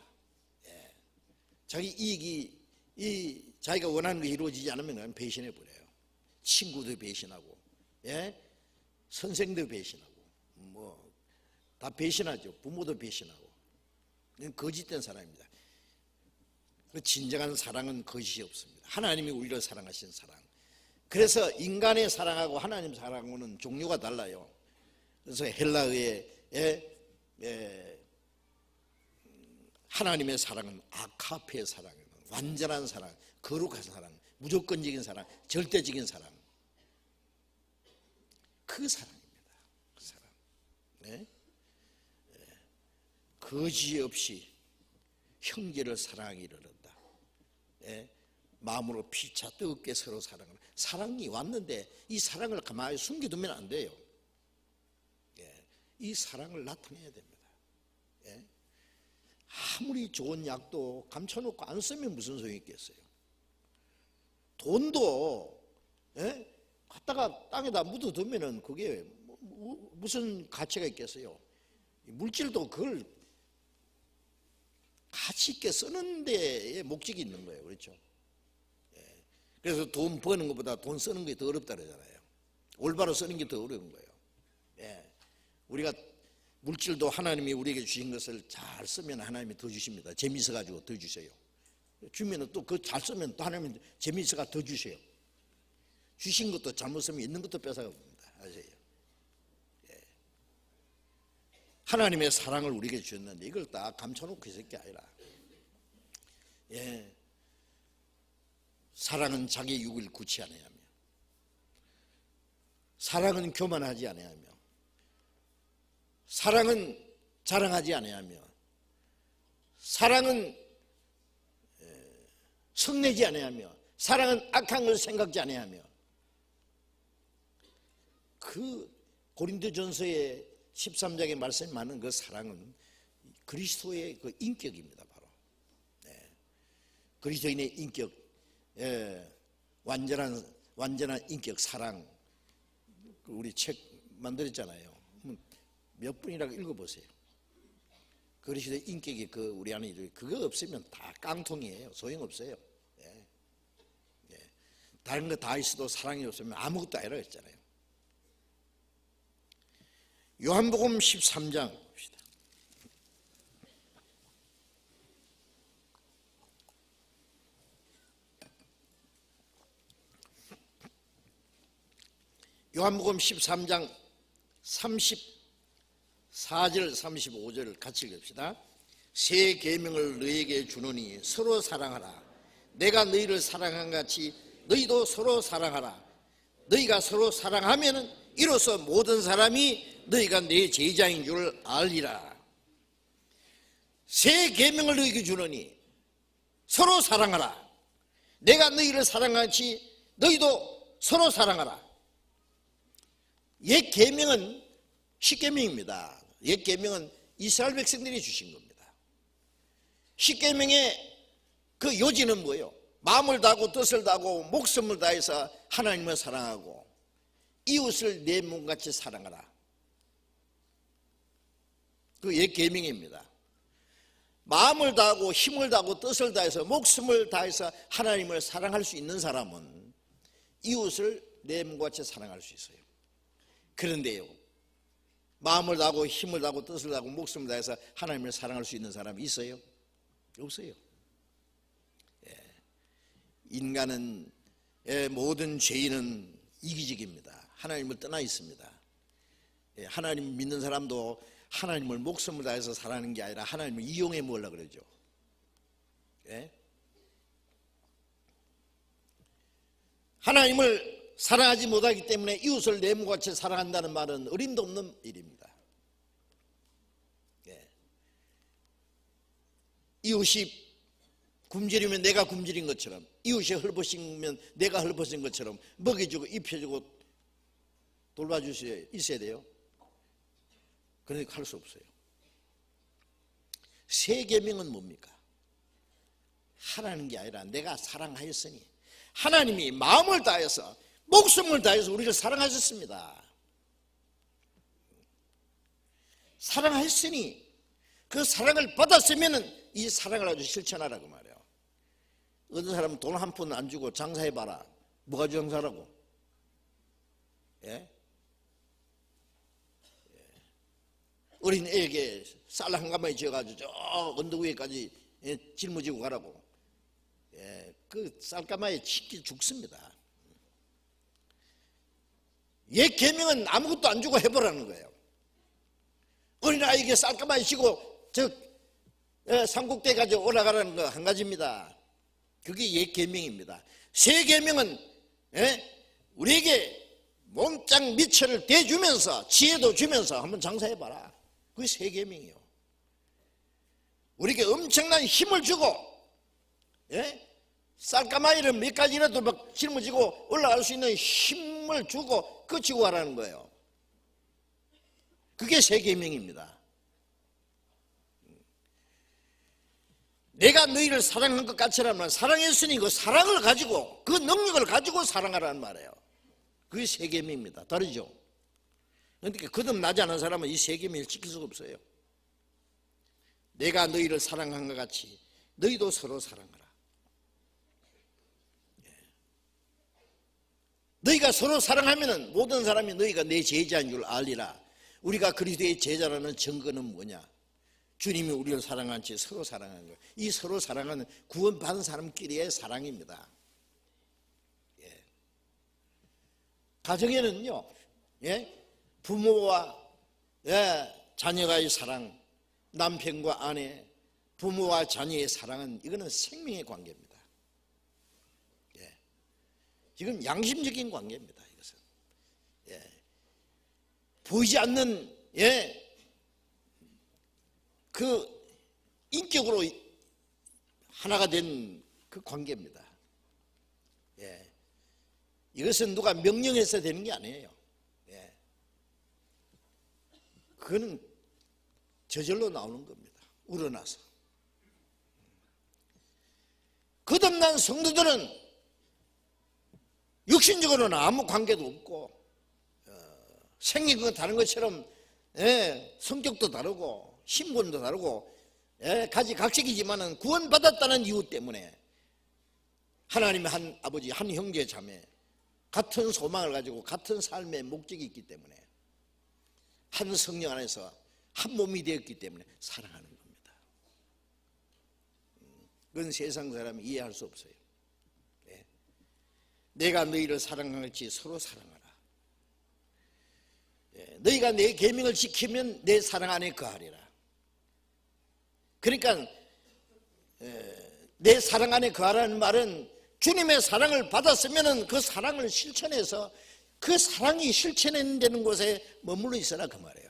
자기 이익이 자기가 원하는 게 이루어지지 않으면 배신해 버려요. 친구도 배신하고, 선생도 배신하고, 뭐 다 배신하죠. 부모도 배신하고. 거짓된 사랑입니다. 진정한 사랑은 거짓이 없습니다. 하나님이 우리를 사랑하신 사랑. 그래서 인간의 사랑하고 하나님 사랑하고는 종류가 달라요. 그래서 헬라어의 하나님의 사랑은 아카페의 사랑이에요. 완전한 사랑, 거룩한 사랑, 무조건적인 사랑, 절대적인 사랑. 그 사랑입니다. 그 사랑. 거짓 없이 형제를 사랑하기 이르렀다. 마음으로 피차 뜨겁게 서로 사랑을. 사랑이 왔는데 이 사랑을 가만히 숨겨두면 안 돼요. 이 사랑을 나타내야 됩니다. 아무리 좋은 약도 감춰놓고 안 쓰면 무슨 소용이 있겠어요? 돈도 갖다가 땅에다 묻어두면 그게 무슨 가치가 있겠어요? 물질도 그걸 가치 있게 쓰는 데에 목적이 있는 거예요. 그렇죠? 그래서 돈 버는 것보다 돈 쓰는 게 더 어렵다 그러잖아요. 올바로 쓰는 게 더 어려운 거예요. 우리가 물질도 하나님이 우리에게 주신 것을 잘 쓰면 하나님이 더 주십니다. 재미있어 가지고 더 주세요. 주면 또 그 잘 쓰면 또 하나님이 재미있어가 더 주세요. 주신 것도 잘못 쓰면 있는 것도 뺏어가 봅니다. 아세요? 하나님의 사랑을 우리에게 주셨는데 이걸 다 감춰놓고 있을 게 아니라, 사랑은 자기 육을 굳이 아니하며, 사랑은 교만하지 아니하며, 사랑은 자랑하지 아니하며, 사랑은 성내지 아니하며, 사랑은 악한 것을 생각지 아니하며. 그 고린도전서의 13장에 말씀이 많은 그 사랑은 그리스도의 그 인격입니다. 바로 그리스도인의 인격, 완전한 인격 사랑. 우리 책 만들었잖아요. 몇 분이라고 읽어보세요. 그리스도의 인격이 그 우리 안에 그거 없으면 다 깡통이에요. 소용없어요. 다른 거 다 있어도 사랑이 없으면 아무것도 아니라고 했잖아요. 요한복음 13장 봅시다. 요한복음 13장 34절 35절 같이 읽읍시다. 새 계명을 너희에게 주노니 서로 사랑하라. 내가 너희를 사랑한 같이 너희도 서로 사랑하라. 너희가 서로 사랑하면 이로써 모든 사람이 너희가 내 제자인 줄 알리라. 새 계명을 너희에게 주노니 서로 사랑하라. 내가 너희를 사랑한 같이 너희도 서로 사랑하라. 옛 계명은 십계명입니다. 옛 계명은 이스라엘 백성들이 주신 겁니다. 십계명의 그 요지는 뭐예요? 마음을 다하고 뜻을 다하고 목숨을 다해서 하나님을 사랑하고 이웃을 내 몸같이 사랑하라. 그 옛 계명입니다. 마음을 다하고 힘을 다하고 뜻을 다해서 목숨을 다해서 하나님을 사랑할 수 있는 사람은 이웃을 내 몸같이 사랑할 수 있어요. 그런데요, 마음을 다하고 힘을 다하고 뜻을 다하고 목숨을 다해서 하나님을 사랑할 수 있는 사람이 있어요? 없어요. 인간은 모든 죄인은 이기적입니다. 하나님을 떠나 있습니다. 하나님 믿는 사람도 하나님을 목숨을 다해서 살아가는 게 아니라 하나님을 이용해 먹으려고 그러죠. 하나님을 사랑하지 못하기 때문에 이웃을 내 몸같이 사랑한다는 말은 어림도 없는 일입니다. 이웃이 굶주리면 내가 굶주린 것처럼, 이웃이 헐벗으면 내가 헐벗은 것처럼 먹여주고 입혀주고 돌봐줄 수 있어야 돼요. 그러니까 할 수 없어요. 새 계명은 뭡니까? 하라는 게 아니라 내가 사랑하였으니, 하나님이 마음을 다해서 목숨을 다해서 우리를 사랑하셨습니다. 사랑하였으니 그 사랑을 받았으면 이 사랑을 아주 실천하라고 말이에요. 어떤 사람은 돈 한 푼 안 주고 장사해봐라. 뭐가 장사라고? 어린 애에게 쌀 한 가마에 지어가지고 저 언덕 위에까지 짊어지고 가라고. 그 쌀가마에 치기 죽습니다. 옛 계명은 아무것도 안 주고 해보라는 거예요. 어린아이에게 쌀가마에 지고 저 산꼭대에 가지고 올라가라는 거 한 가지입니다. 그게 옛 계명입니다. 새 계명은 우리에게 몸짱 미처를 대주면서 지혜도 주면서 한번 장사해봐라. 그게 새 계명이에요. 우리에게 엄청난 힘을 주고 쌀가마이를 몇 가지라도 막 짊어지고 올라갈 수 있는 힘을 주고 끄치고 가라는 거예요. 그게 새 계명입니다. 내가 너희를 사랑한 것 같이라면 사랑했으니 그 사랑을 가지고 그 능력을 가지고 사랑하라는 말이에요. 그게 새 계명입니다. 다르죠? 그러니까 거듭나지 않은 사람은 이 새 계명을 지킬 수가 없어요. 내가 너희를 사랑한 것 같이 너희도 서로 사랑하라. 너희가 서로 사랑하면 모든 사람이 너희가 내 제자인 줄 알리라. 우리가 그리스도의 제자라는 증거는 뭐냐? 주님이 우리를 사랑한 채 서로 사랑하는 거예요. 이 서로 사랑은 구원받은 사람끼리의 사랑입니다. 가정에는요, 부모와 자녀가의 사랑, 남편과 아내, 부모와 자녀의 사랑은 이거는 생명의 관계입니다. 이건 양심적인 관계입니다. 이것은 보이지 않는 그 인격으로 하나가 된 그 관계입니다. 이것은 누가 명령해서 되는 게 아니에요. 그거는 저절로 나오는 겁니다. 우러나서. 거듭난 성도들은 육신적으로는 아무 관계도 없고 생긴 건 다른 것처럼 성격도 다르고 신분도 다르고 가지각색이지만은 구원받았다는 이유 때문에 하나님의 한 아버지, 한 형제 자매, 같은 소망을 가지고 같은 삶의 목적이 있기 때문에 한 성령 안에서 한 몸이 되었기 때문에 사랑하는 겁니다. 그건 세상 사람이 이해할 수 없어요. 네. 내가 너희를 사랑하같이 서로 사랑하라. 네. 너희가 내 계명을 지키면 내 사랑 안에 거하리라. 그러니까 내 사랑 안에 거하라는 말은 주님의 사랑을 받았으면 그 사랑을 실천해서 그 사랑이 실천되는 곳에 머물러 있어라 그 말이에요.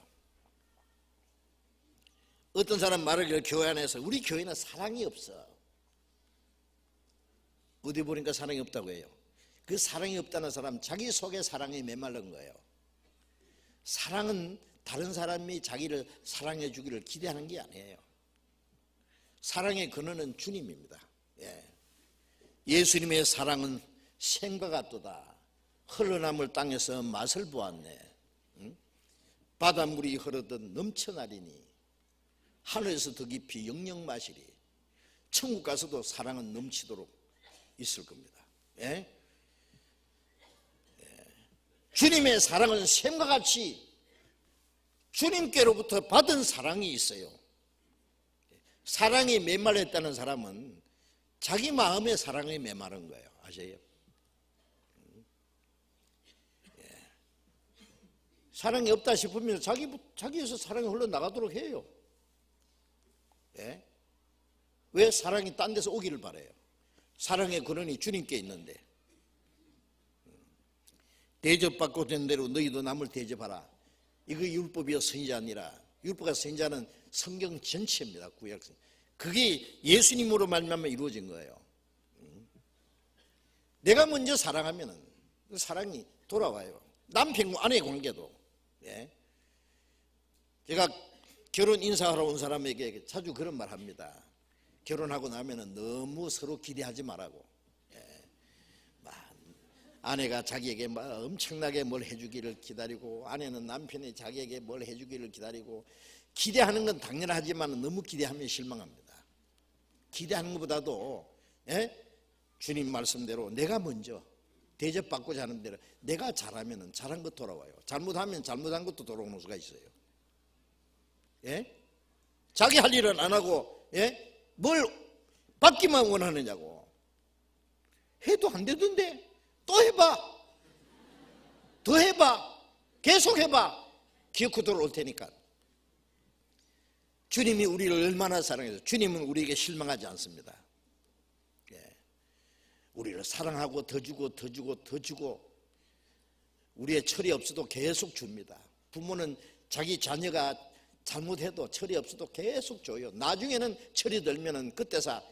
어떤 사람 말하기를 교회 안에서 우리 교회는 사랑이 없어. 어디 보니까 사랑이 없다고 해요. 그 사랑이 없다는 사람 자기 속에 사랑이 메말른 거예요. 사랑은 다른 사람이 자기를 사랑해 주기를 기대하는 게 아니에요. 사랑의 근원은 주님입니다. 예수님의 사랑은 샘과 같도다. 흘러남을 땅에서 맛을 보았네. 바닷물이 흐르듯 넘쳐나리니 하늘에서 더 깊이 영영 마시리. 천국 가서도 사랑은 넘치도록 있을 겁니다. 주님의 사랑은 샘과 같이 주님께로부터 받은 사랑이 있어요. 사랑이 메말랐다는 사람은 자기 마음의 사랑에 메마른 거예요. 아세요? 사랑이 없다 싶으면 자기에서 사랑이 흘러나가도록 해요. 왜 사랑이 딴 데서 오기를 바라요? 사랑의 근원이 주님께 있는데. 대접받고 된 대로 너희도 남을 대접하라. 이거 율법이요 선지자 아니라. 율법과 선지자는 성경 전체입니다. 구약성. 그게 예수님으로 말미암아 이루어진 거예요. 내가 먼저 사랑하면 그 사랑이 돌아와요. 남편과 아내의 관계도. 제가 결혼 인사하러 온 사람에게 자주 그런 말 합니다. 결혼하고 나면 너무 서로 기대하지 말라고. 아내가 자기에게 막 엄청나게 뭘 해주기를 기다리고 아내는 남편이 자기에게 뭘 해주기를 기다리고 기대하는 건 당연하지만 너무 기대하면 실망합니다. 기대하는 것보다도 주님 말씀대로 내가 먼저 대접받고자 하는 대로 내가 잘하면 잘한 것 돌아와요. 잘못하면 잘못한 것도 돌아오는 수가 있어요. 자기 할 일은 안 하고 뭘 받기만 원하느냐고. 해도 안 되던데 또 해봐. 더 해봐. 계속 해봐. 기어코 돌아올 테니까. 주님이 우리를 얼마나 사랑해서 주님은 우리에게 실망하지 않습니다. 우리를 사랑하고 더 주고 더 주고 더 주고 우리의 철이 없어도 계속 줍니다. 부모는 자기 자녀가 잘못해도 철이 없어도 계속 줘요. 나중에는 철이 들면은 그때서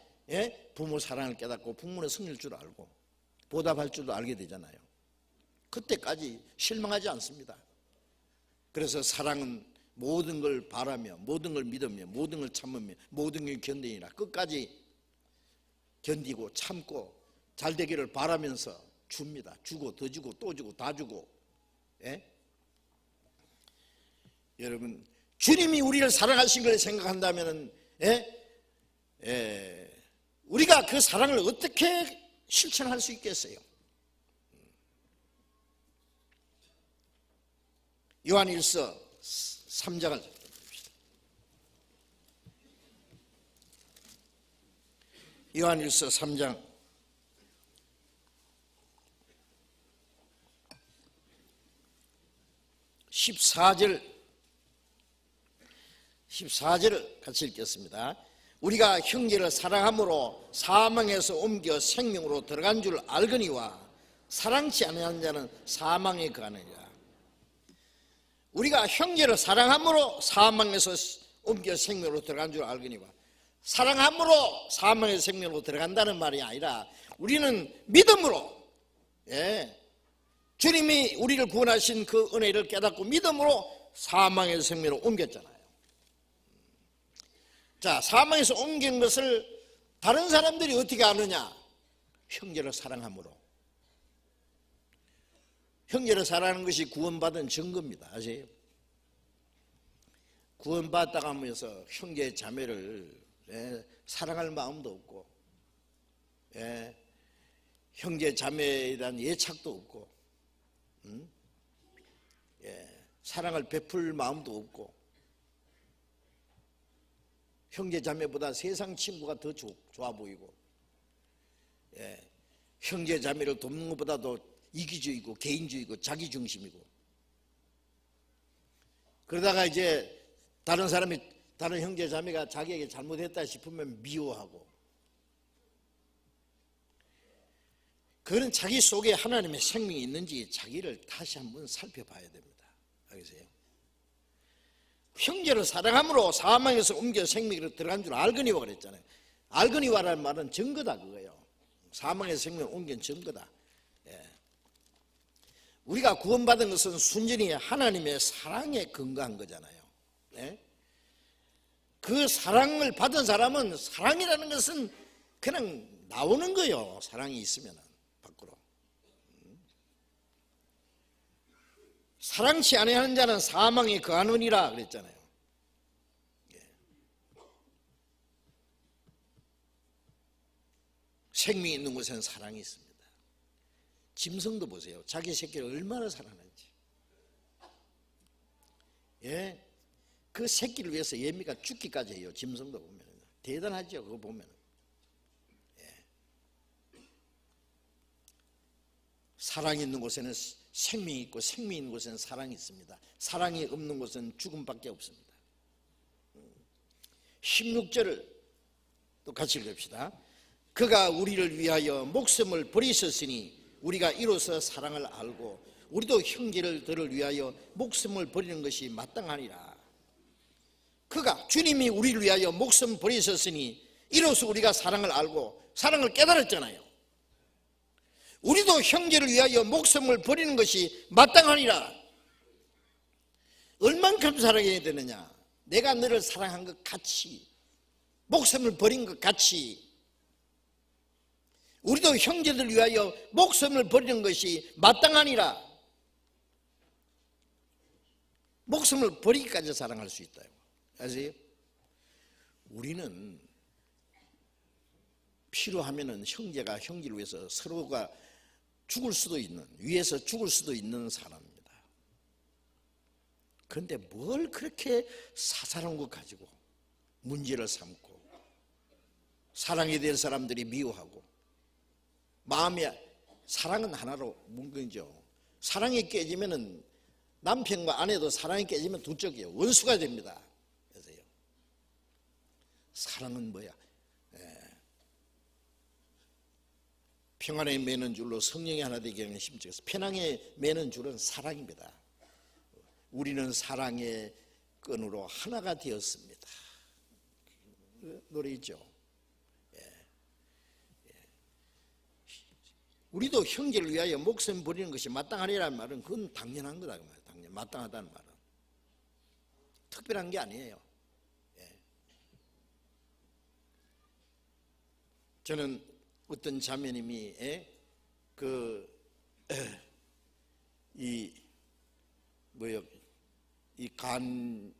부모 사랑을 깨닫고 부모는 성일 줄 알고 보답할 줄도 알게 되잖아요. 그때까지 실망하지 않습니다. 그래서 사랑은 모든 걸 바라며 모든 걸 믿으며 모든 걸 참으며 모든 걸 견디니라. 끝까지 견디고 참고 잘 되기를 바라면서 줍니다. 주고 더 주고 또 주고 다 주고. 여러분 주님이 우리를 사랑하신 걸 생각한다면 우리가 그 사랑을 어떻게 실천할 수 있겠어요? 요한일서 3장을 봅시다. 요한일서 3장 14절을 같이 읽겠습니다. 우리가 형제를 사랑함으로 사망에서 옮겨 생명으로 들어간 줄 알거니와 사랑치 아니하는 자는 사망에 거하느니라. 우리가 형제를 사랑함으로 사망에서 옮겨 생명으로 들어간 줄 알거니와 사랑함으로 사망에서 생명으로 들어간다는 말이 아니라 우리는 믿음으로 주님이 우리를 구원하신 그 은혜를 깨닫고 믿음으로 사망에서 생명으로 옮겼잖아요. 자, 사망에서 옮긴 것을 다른 사람들이 어떻게 아느냐? 형제를 사랑함으로. 형제를 사랑하는 것이 구원받은 증거입니다. 아세요? 구원받다가 하면서 형제 자매를 사랑할 마음도 없고 형제 자매에 대한 예착도 없고 사랑을 베풀 마음도 없고, 형제 자매보다 세상 친구가 더 좋아 보이고, 형제 자매를 돕는 것보다도 이기주의고 개인주의고 자기중심이고, 그러다가 이제 다른 형제 자매가 자기에게 잘못했다 싶으면 미워하고, 그는 자기 속에 하나님의 생명이 있는지 자기를 다시 한번 살펴봐야 됩니다. 알겠어요? 형제를 사랑함으로 사망에서 옮겨 생명으로 들어간 줄 알거니와 그랬잖아요. 알거니와라는 말은 증거다 그거예요. 사망에서 생명을 옮긴 증거다. 우리가 구원받은 것은 순전히 하나님의 사랑에 근거한 거잖아요. 그 사랑을 받은 사람은 사랑이라는 것은 그냥 나오는 거예요. 사랑이 있으면 밖으로. 사랑치 아니하는 자는 사망에 거하느니라 그랬잖아요. 생명이 있는 곳에는 사랑이 있습니다. 짐승도 보세요. 자기 새끼를 얼마나 사랑하는지. 그 새끼를 위해서 예미가 죽기까지 해요. 짐승도 보면 대단하죠. 그거 보면. 사랑이 있는 곳에는 생명이 있고, 생명이 있는 곳에는 사랑이 있습니다. 사랑이 없는 곳은 죽음밖에 없습니다. 16절을 또 같이 읽읍시다. 그가 우리를 위하여 목숨을 버리셨으니 우리가 이로써 사랑을 알고 우리도 형제들을 위하여 목숨을 버리는 것이 마땅하니라. 그가 주님이 우리를 위하여 목숨 버리셨으니 이로써 우리가 사랑을 알고 사랑을 깨달았잖아요. 우리도 형제를 위하여 목숨을 버리는 것이 마땅하니라. 얼만큼 사랑해야 되느냐? 내가 너를 사랑한 것 같이, 목숨을 버린 것 같이 우리도 형제들 위하여 목숨을 버리는 것이 마땅하니라. 목숨을 버리기까지 사랑할 수 있다. 아세요? 우리는 필요하면은 형제가 형제를 위해서 서로가 죽을 수도 있는, 위해서 죽을 수도 있는 사람입니다. 그런데 뭘 그렇게 사사로운 것 가지고 문제를 삼고 사랑에 대한 사람들이 미워하고, 마음이, 사랑은 하나로 묶이죠. 사랑이 깨지면은 남편과 아내도 사랑이 깨지면 두 쪽이에요. 원수가 됩니다. 그래서요. 사랑은 뭐야? 평안에 매는 줄로 성령이 하나 되게 하는 심적에서 평안에 매는 줄은 사랑입니다. 우리는 사랑의 끈으로 하나가 되었습니다. 노래 있죠. 우리도 형제를 위하여 목숨 버리는 것이 마땅하리라는 말은 그건 당연한 거다. 당연, 마땅하다는 말은 특별한 게 아니에요. 저는 어떤 자매님이 이 간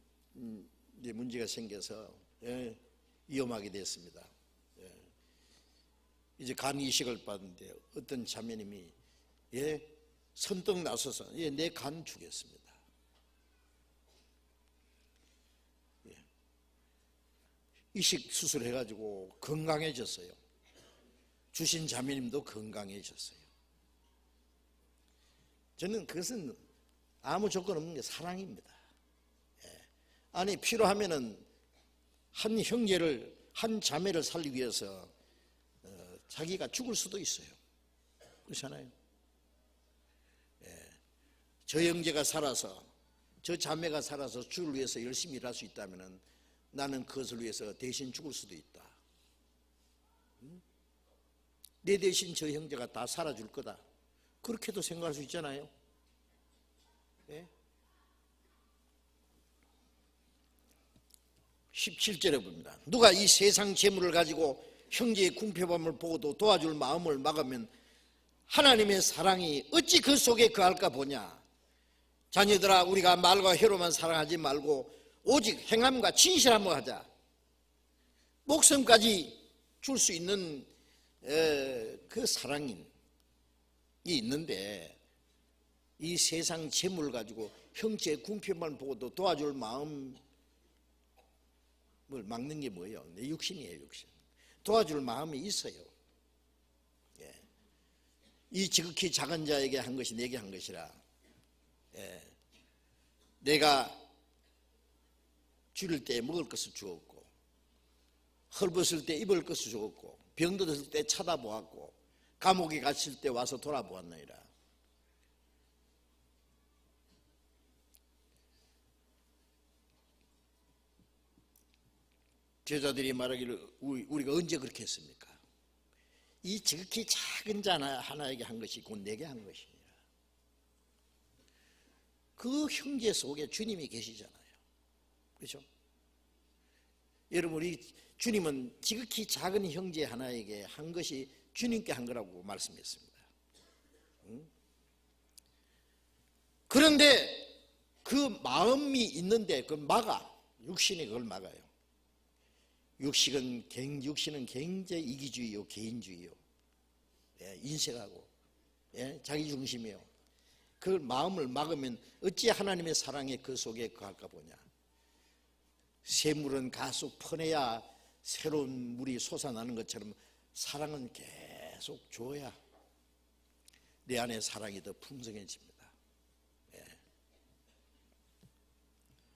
문제가 생겨서 위험하게 됐습니다. 이제 간 이식을 받는데 어떤 자매님이 선뜻 나서서 내 간 주겠습니다. 이식 수술해가지고 건강해졌어요. 주신 자매님도 건강해졌어요. 저는 그것은 아무 조건 없는 게 사랑입니다. 아니 필요하면은 한 형제를, 한 자매를 살리기 위해서 자기가 죽을 수도 있어요. 그렇잖아요. 저 형제가 살아서, 저 자매가 살아서 주를 위해서 열심히 일할 수 있다면 나는 그것을 위해서 대신 죽을 수도 있다. 내 대신 저 형제가 다 살아줄 거다. 그렇게도 생각할 수 있잖아요. 17절에 봅니다. 누가 이 세상 재물을 가지고 형제의 궁핍함을 보고도 도와줄 마음을 막으면 하나님의 사랑이 어찌 그 속에 거할까 보냐. 자녀들아, 우리가 말과 혀로만 사랑하지 말고 오직 행함과 진실함을 하자. 목숨까지 줄 수 있는 그 사랑이 있는데 이 세상 재물을 가지고 형제 궁핍만 보고도 도와줄 마음을 막는 게 뭐예요? 내 육신이에요, 육신. 도와줄 마음이 있어요. 예. 이 지극히 작은 자에게 한 것이 내게 한 것이라. 예. 내가 줄일 때 먹을 것을 주었고, 헐벗을 때 입을 것을 주었고, 병들었을 때 찾아보았고, 감옥에 갇힐 때 와서 돌아보았느니라. 제자들이 말하기를 우리가 언제 그렇게 했습니까? 이 지극히 작은 자 하나에게 한 것이 곧 내게 한 것이니라. 그 형제 속에 주님이 계시잖아요. 그렇죠? 여러분, 우리 주님은 지극히 작은 형제 하나에게 한 것이 주님께 한 거라고 말씀했습니다. 그런데 그 마음이 있는데 그걸 막아. 육신이 그걸 막아요. 육신은 굉장히 이기주의요, 개인주의요, 예, 인색하고, 예, 자기중심이요. 그 마음을 막으면 어찌 하나님의 사랑에 그 속에 거할까 보냐. 샘물은 가속 퍼내야 새로운 물이 솟아나는 것처럼 사랑은 계속 줘야 내 안에 사랑이 더 풍성해집니다. 예.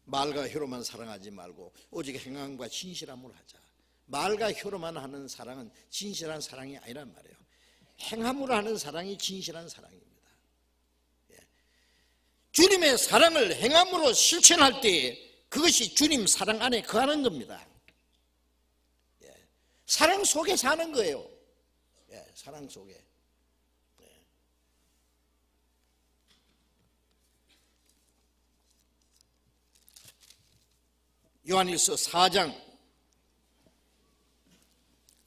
말과 혀로만 사랑하지 말고 오직 행함과 진실함으로 하자. 말과 혀로만 하는 사랑은 진실한 사랑이 아니란 말이에요. 행함으로 하는 사랑이 진실한 사랑입니다. 예. 주님의 사랑을 행함으로 실천할 때 그것이 주님 사랑 안에 거하는 겁니다. 예. 사랑 속에 사는 거예요. 예. 사랑 속에. 예. 요한일서 4장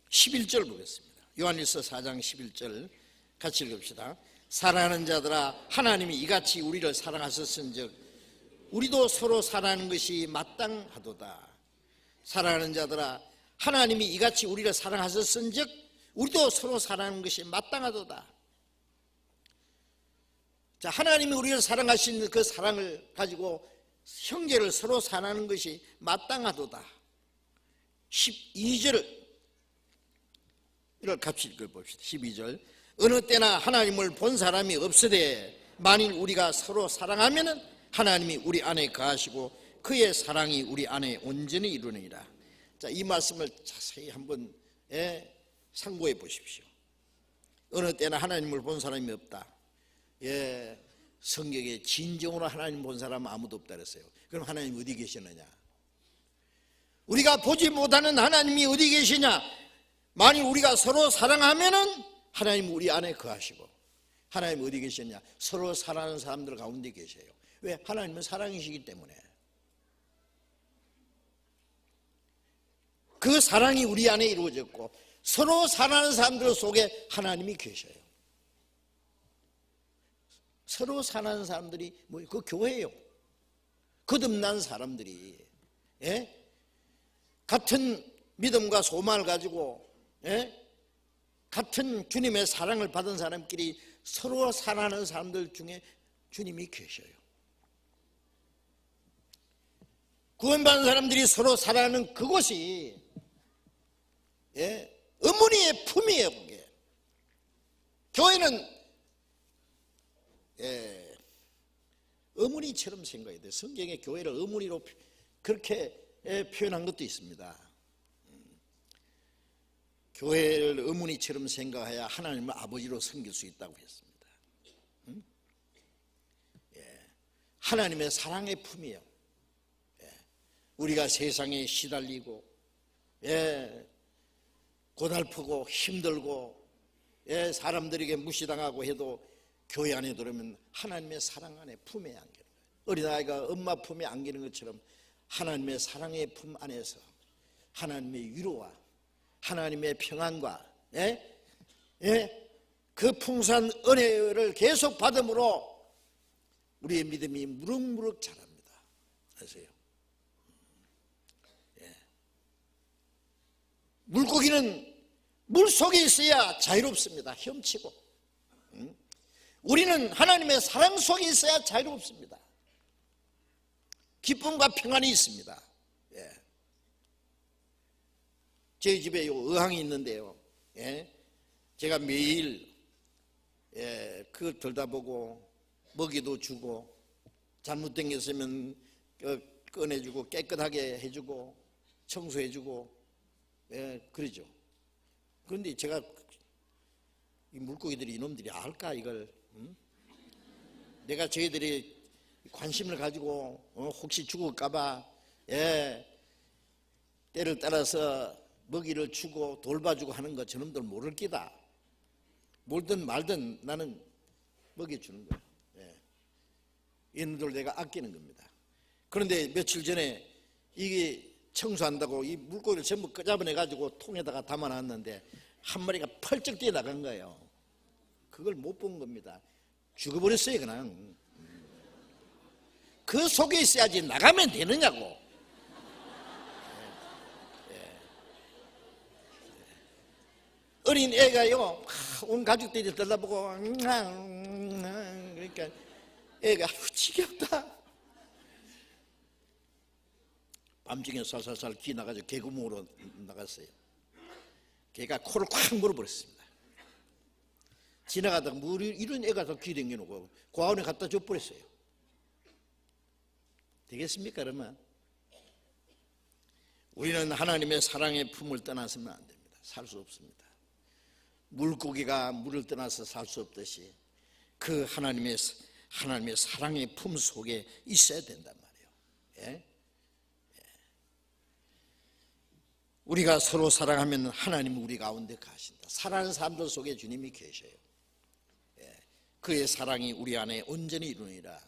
11절 보겠습니다. 요한일서 4장 11절 같이 읽읍시다. 사랑하는 자들아, 하나님이 이같이 우리를 사랑하셨은즉 우리도 서로 사랑하는 것이 마땅하도다. 사랑하는 자들아, 하나님이 이같이 우리를 사랑하셨은즉 우리도 서로 사랑하는 것이 마땅하도다. 자, 하나님이 우리를 사랑하신 그 사랑을 가지고 형제를 서로 사랑하는 것이 마땅하도다. 12절을 같이 읽어봅시다. 12절. 어느 때나 하나님을 본 사람이 없으되 만일 우리가 서로 사랑하면은 하나님이 우리 안에 거하시고 그의 사랑이 우리 안에 온전히 이루느니라. 자, 이 말씀을 자세히 한번 상고해 보십시오. 어느 때나 하나님을 본 사람이 없다. 예, 성경에 진정으로 하나님 본 사람은 아무도 없다 그랬어요. 그럼 하나님 어디 계시느냐? 우리가 보지 못하는 하나님이 어디 계시냐? 만일 우리가 서로 사랑하면은 하나님 우리 안에 거하시고, 하나님 어디 계시냐? 서로 사랑하는 사람들 가운데 계세요. 왜? 하나님은 사랑이시기 때문에. 그 사랑이 우리 안에 이루어졌고 서로 사랑하는 사람들 속에 하나님이 계셔요. 서로 사랑하는 사람들이 뭐예요? 그 교회예요. 거듭난 사람들이, 예? 같은 믿음과 소망을 가지고, 예? 같은 주님의 사랑을 받은 사람끼리 서로 사랑하는 사람들 중에 주님이 계셔요. 구원받은 사람들이 서로 사랑하는 그곳이, 예? 어머니의 품이에요. 그게. 교회는, 예, 어머니처럼 생각해야 돼요. 성경에 교회를 어머니로 그렇게 표현한 것도 있습니다. 교회를 어머니처럼 생각해야 하나님을 아버지로 섬길 수 있다고 했습니다. 예, 하나님의 사랑의 품이에요. 예, 우리가 세상에 시달리고, 예, 고달프고 힘들고, 예, 사람들에게 무시당하고 해도 교회 안에 들어오면 하나님의 사랑 안에 품에 안기는 거예요. 어린아이가 엄마 품에 안기는 것처럼 하나님의 사랑의 품 안에서 하나님의 위로와 하나님의 평안과, 예? 예? 그 풍성한 은혜를 계속 받음으로 우리의 믿음이 무럭무럭 자랍니다. 아세요? 예. 물고기는 물 속에 있어야 자유롭습니다. 헤엄치고. 우리는 하나님의 사랑 속에 있어야 자유롭습니다. 기쁨과 평안이 있습니다. 예. 저희 집에 요 의왕이 있는데요. 예. 제가 매일 그걸 들다보고 먹이도 주고 잘못된 게 있으면 꺼내주고 깨끗하게 해주고 청소해주고 그러죠. 그런데 제가 이 물고기들이 이놈들이 알까 이걸? 응? 내가 저희들이 관심을 가지고 혹시 죽을까봐 때를 따라서 먹이를 주고 돌봐주고 하는 거 저놈들 모를 끼다. 몰든 말든 나는 먹여주는 거예요. 이놈들 내가 아끼는 겁니다. 그런데 며칠 전에 이게 청소한다고 이 물고기를 전부 끄잡아내가지고 통에다가 담아놨는데 한 마리가 펄쩍 뛰어 나간 거예요. 그걸 못 본 겁니다. 죽어버렸어요 그냥. 그 속에 있어야지 나가면 되느냐고. 어린 애가요 온 가족들이 들다보고 그러니까 애가 지겹다. 밤중에 살살살 기 나가지고 개구멍으로 나갔어요. 걔가 코를 콱 물어버렸습니다. 지나가다가 뭐 이런 애가 더 기 댕겨놓고 고아원에 갖다 줘버렸어요. 되겠습니까 그러면? 우리는 하나님의 사랑의 품을 떠나서는 안 됩니다. 살 수 없습니다. 물고기가 물을 떠나서 살 수 없듯이 그 하나님의 사랑의 품 속에 있어야 된단 말이에요. 우리가 서로 사랑하면 하나님은 우리 가운데 가신다. 사랑하는 사람들 속에 주님이 계셔요. 그의 사랑이 우리 안에 온전히 이루니라.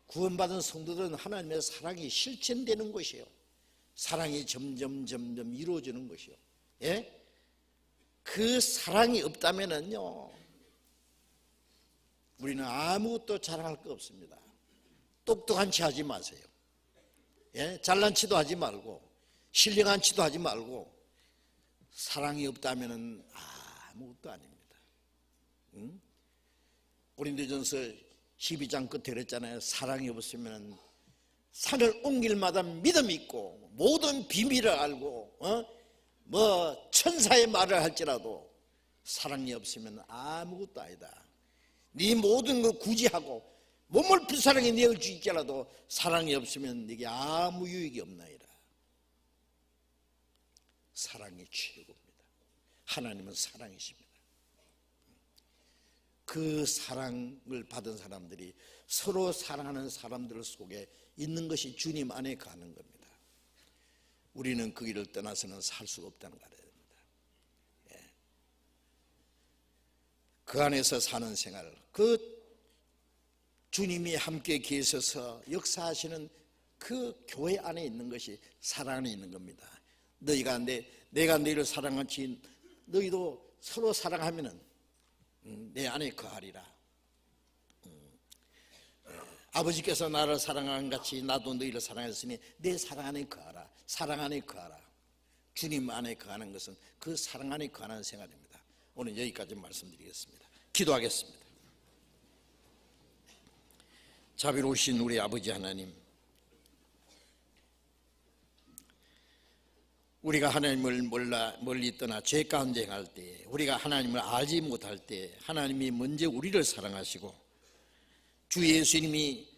구원받은 성도들은 하나님의 사랑이 실천되는 것이에요. 사랑이 점점 이루어지는 것이요. 그 사랑이 없다면은요, 우리는 아무것도 자랑할 거 없습니다. 똑똑한 체 하지 마세요. 잘난 체도 하지 말고, 신령한 체도 하지 말고, 사랑이 없다면은 아무것도 아닙니다. 응? 고린도전서 12장 끝에 그랬잖아요. 사랑이 없으면 산을 옮길 마다 믿음이 있고 모든 비밀을 알고 뭐 천사의 말을 할지라도 사랑이 없으면 아무것도 아니다. 네 모든 거 구제하고 몸을 불사랑에 내어주기라도 사랑이 없으면 네게 아무 유익이 없나이다. 사랑이 최고입니다. 하나님은 사랑이십니다. 그 사랑을 받은 사람들이 서로 사랑하는 사람들 속에 있는 것이 주님 안에 가는 겁니다. 우리는 그 길을 떠나서는 살 수가 없다는 걸 알아야 됩니다. 그 안에서 사는 생활, 그 주님이 함께 계셔서 역사하시는 그 교회 안에 있는 것이 사랑 안에 있는 겁니다. 너희가 내가 너희를 사랑하지 너희도 서로 사랑하면은 내 안에 거하리라. 아버지께서 나를 사랑한 같이 나도 너희를 사랑했으니 내 사랑 안에 거하라. 사랑 안에 거하라. 주님 안에 거하는 것은 그 사랑 안에 거하는 생활입니다. 오늘 여기까지 말씀드리겠습니다. 기도하겠습니다. 자비로우신 우리 아버지 하나님, 우리가 하나님을 멀리 떠나 죄 가운데 행할 때, 우리가 하나님을 알지 못할 때 하나님이 먼저 우리를 사랑하시고 주 예수님이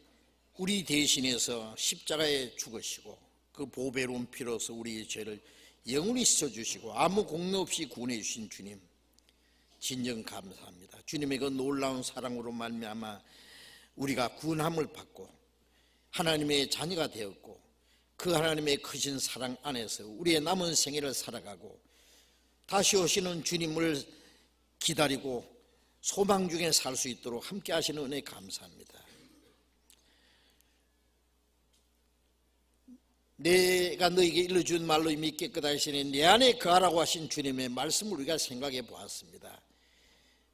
우리 대신해서 십자가에 죽으시고 그 보배로운 피로서 우리의 죄를 영원히 씻어주시고 아무 공로 없이 구원해 주신 주님, 진정 감사합니다. 주님의 그 놀라운 사랑으로 말미암아 우리가 구원함을 받고 하나님의 자녀가 되었고 그 하나님의 크신 사랑 안에서 우리의 남은 생애를 살아가고 다시 오시는 주님을 기다리고 소망 중에 살 수 있도록 함께 하시는 은혜 감사합니다. 내가 너에게 일러준 말로 이미 깨끗하시니 내 안에 거하라고 하신 주님의 말씀을 우리가 생각해 보았습니다.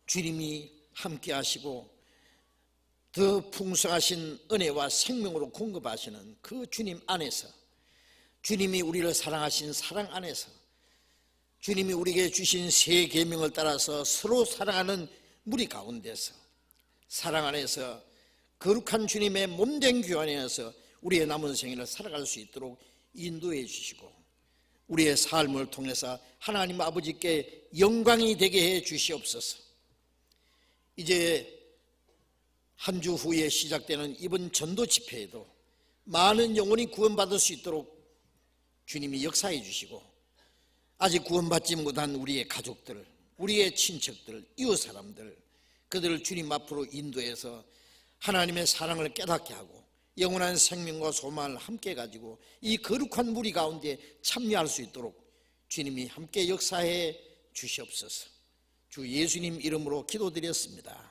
주님이 함께 하시고 더 풍성하신 은혜와 생명으로 공급하시는 그 주님 안에서, 주님이 우리를 사랑하신 사랑 안에서, 주님이 우리에게 주신 새 계명을 따라서 서로 사랑하는 무리 가운데서, 사랑 안에서 거룩한 주님의 몸된 교회 안에서 우리의 남은 생애를 살아갈 수 있도록 인도해 주시고 우리의 삶을 통해서 하나님 아버지께 영광이 되게 해 주시옵소서. 이제 한 주 후에 시작되는 이번 전도 집회에도 많은 영혼이 구원받을 수 있도록 주님이 역사해 주시고 아직 구원받지 못한 우리의 가족들, 우리의 친척들, 이웃 사람들, 그들을 주님 앞으로 인도해서 하나님의 사랑을 깨닫게 하고 영원한 생명과 소망을 함께 가지고 이 거룩한 무리 가운데 참여할 수 있도록 주님이 함께 역사해 주시옵소서. 주 예수님 이름으로 기도드렸습니다.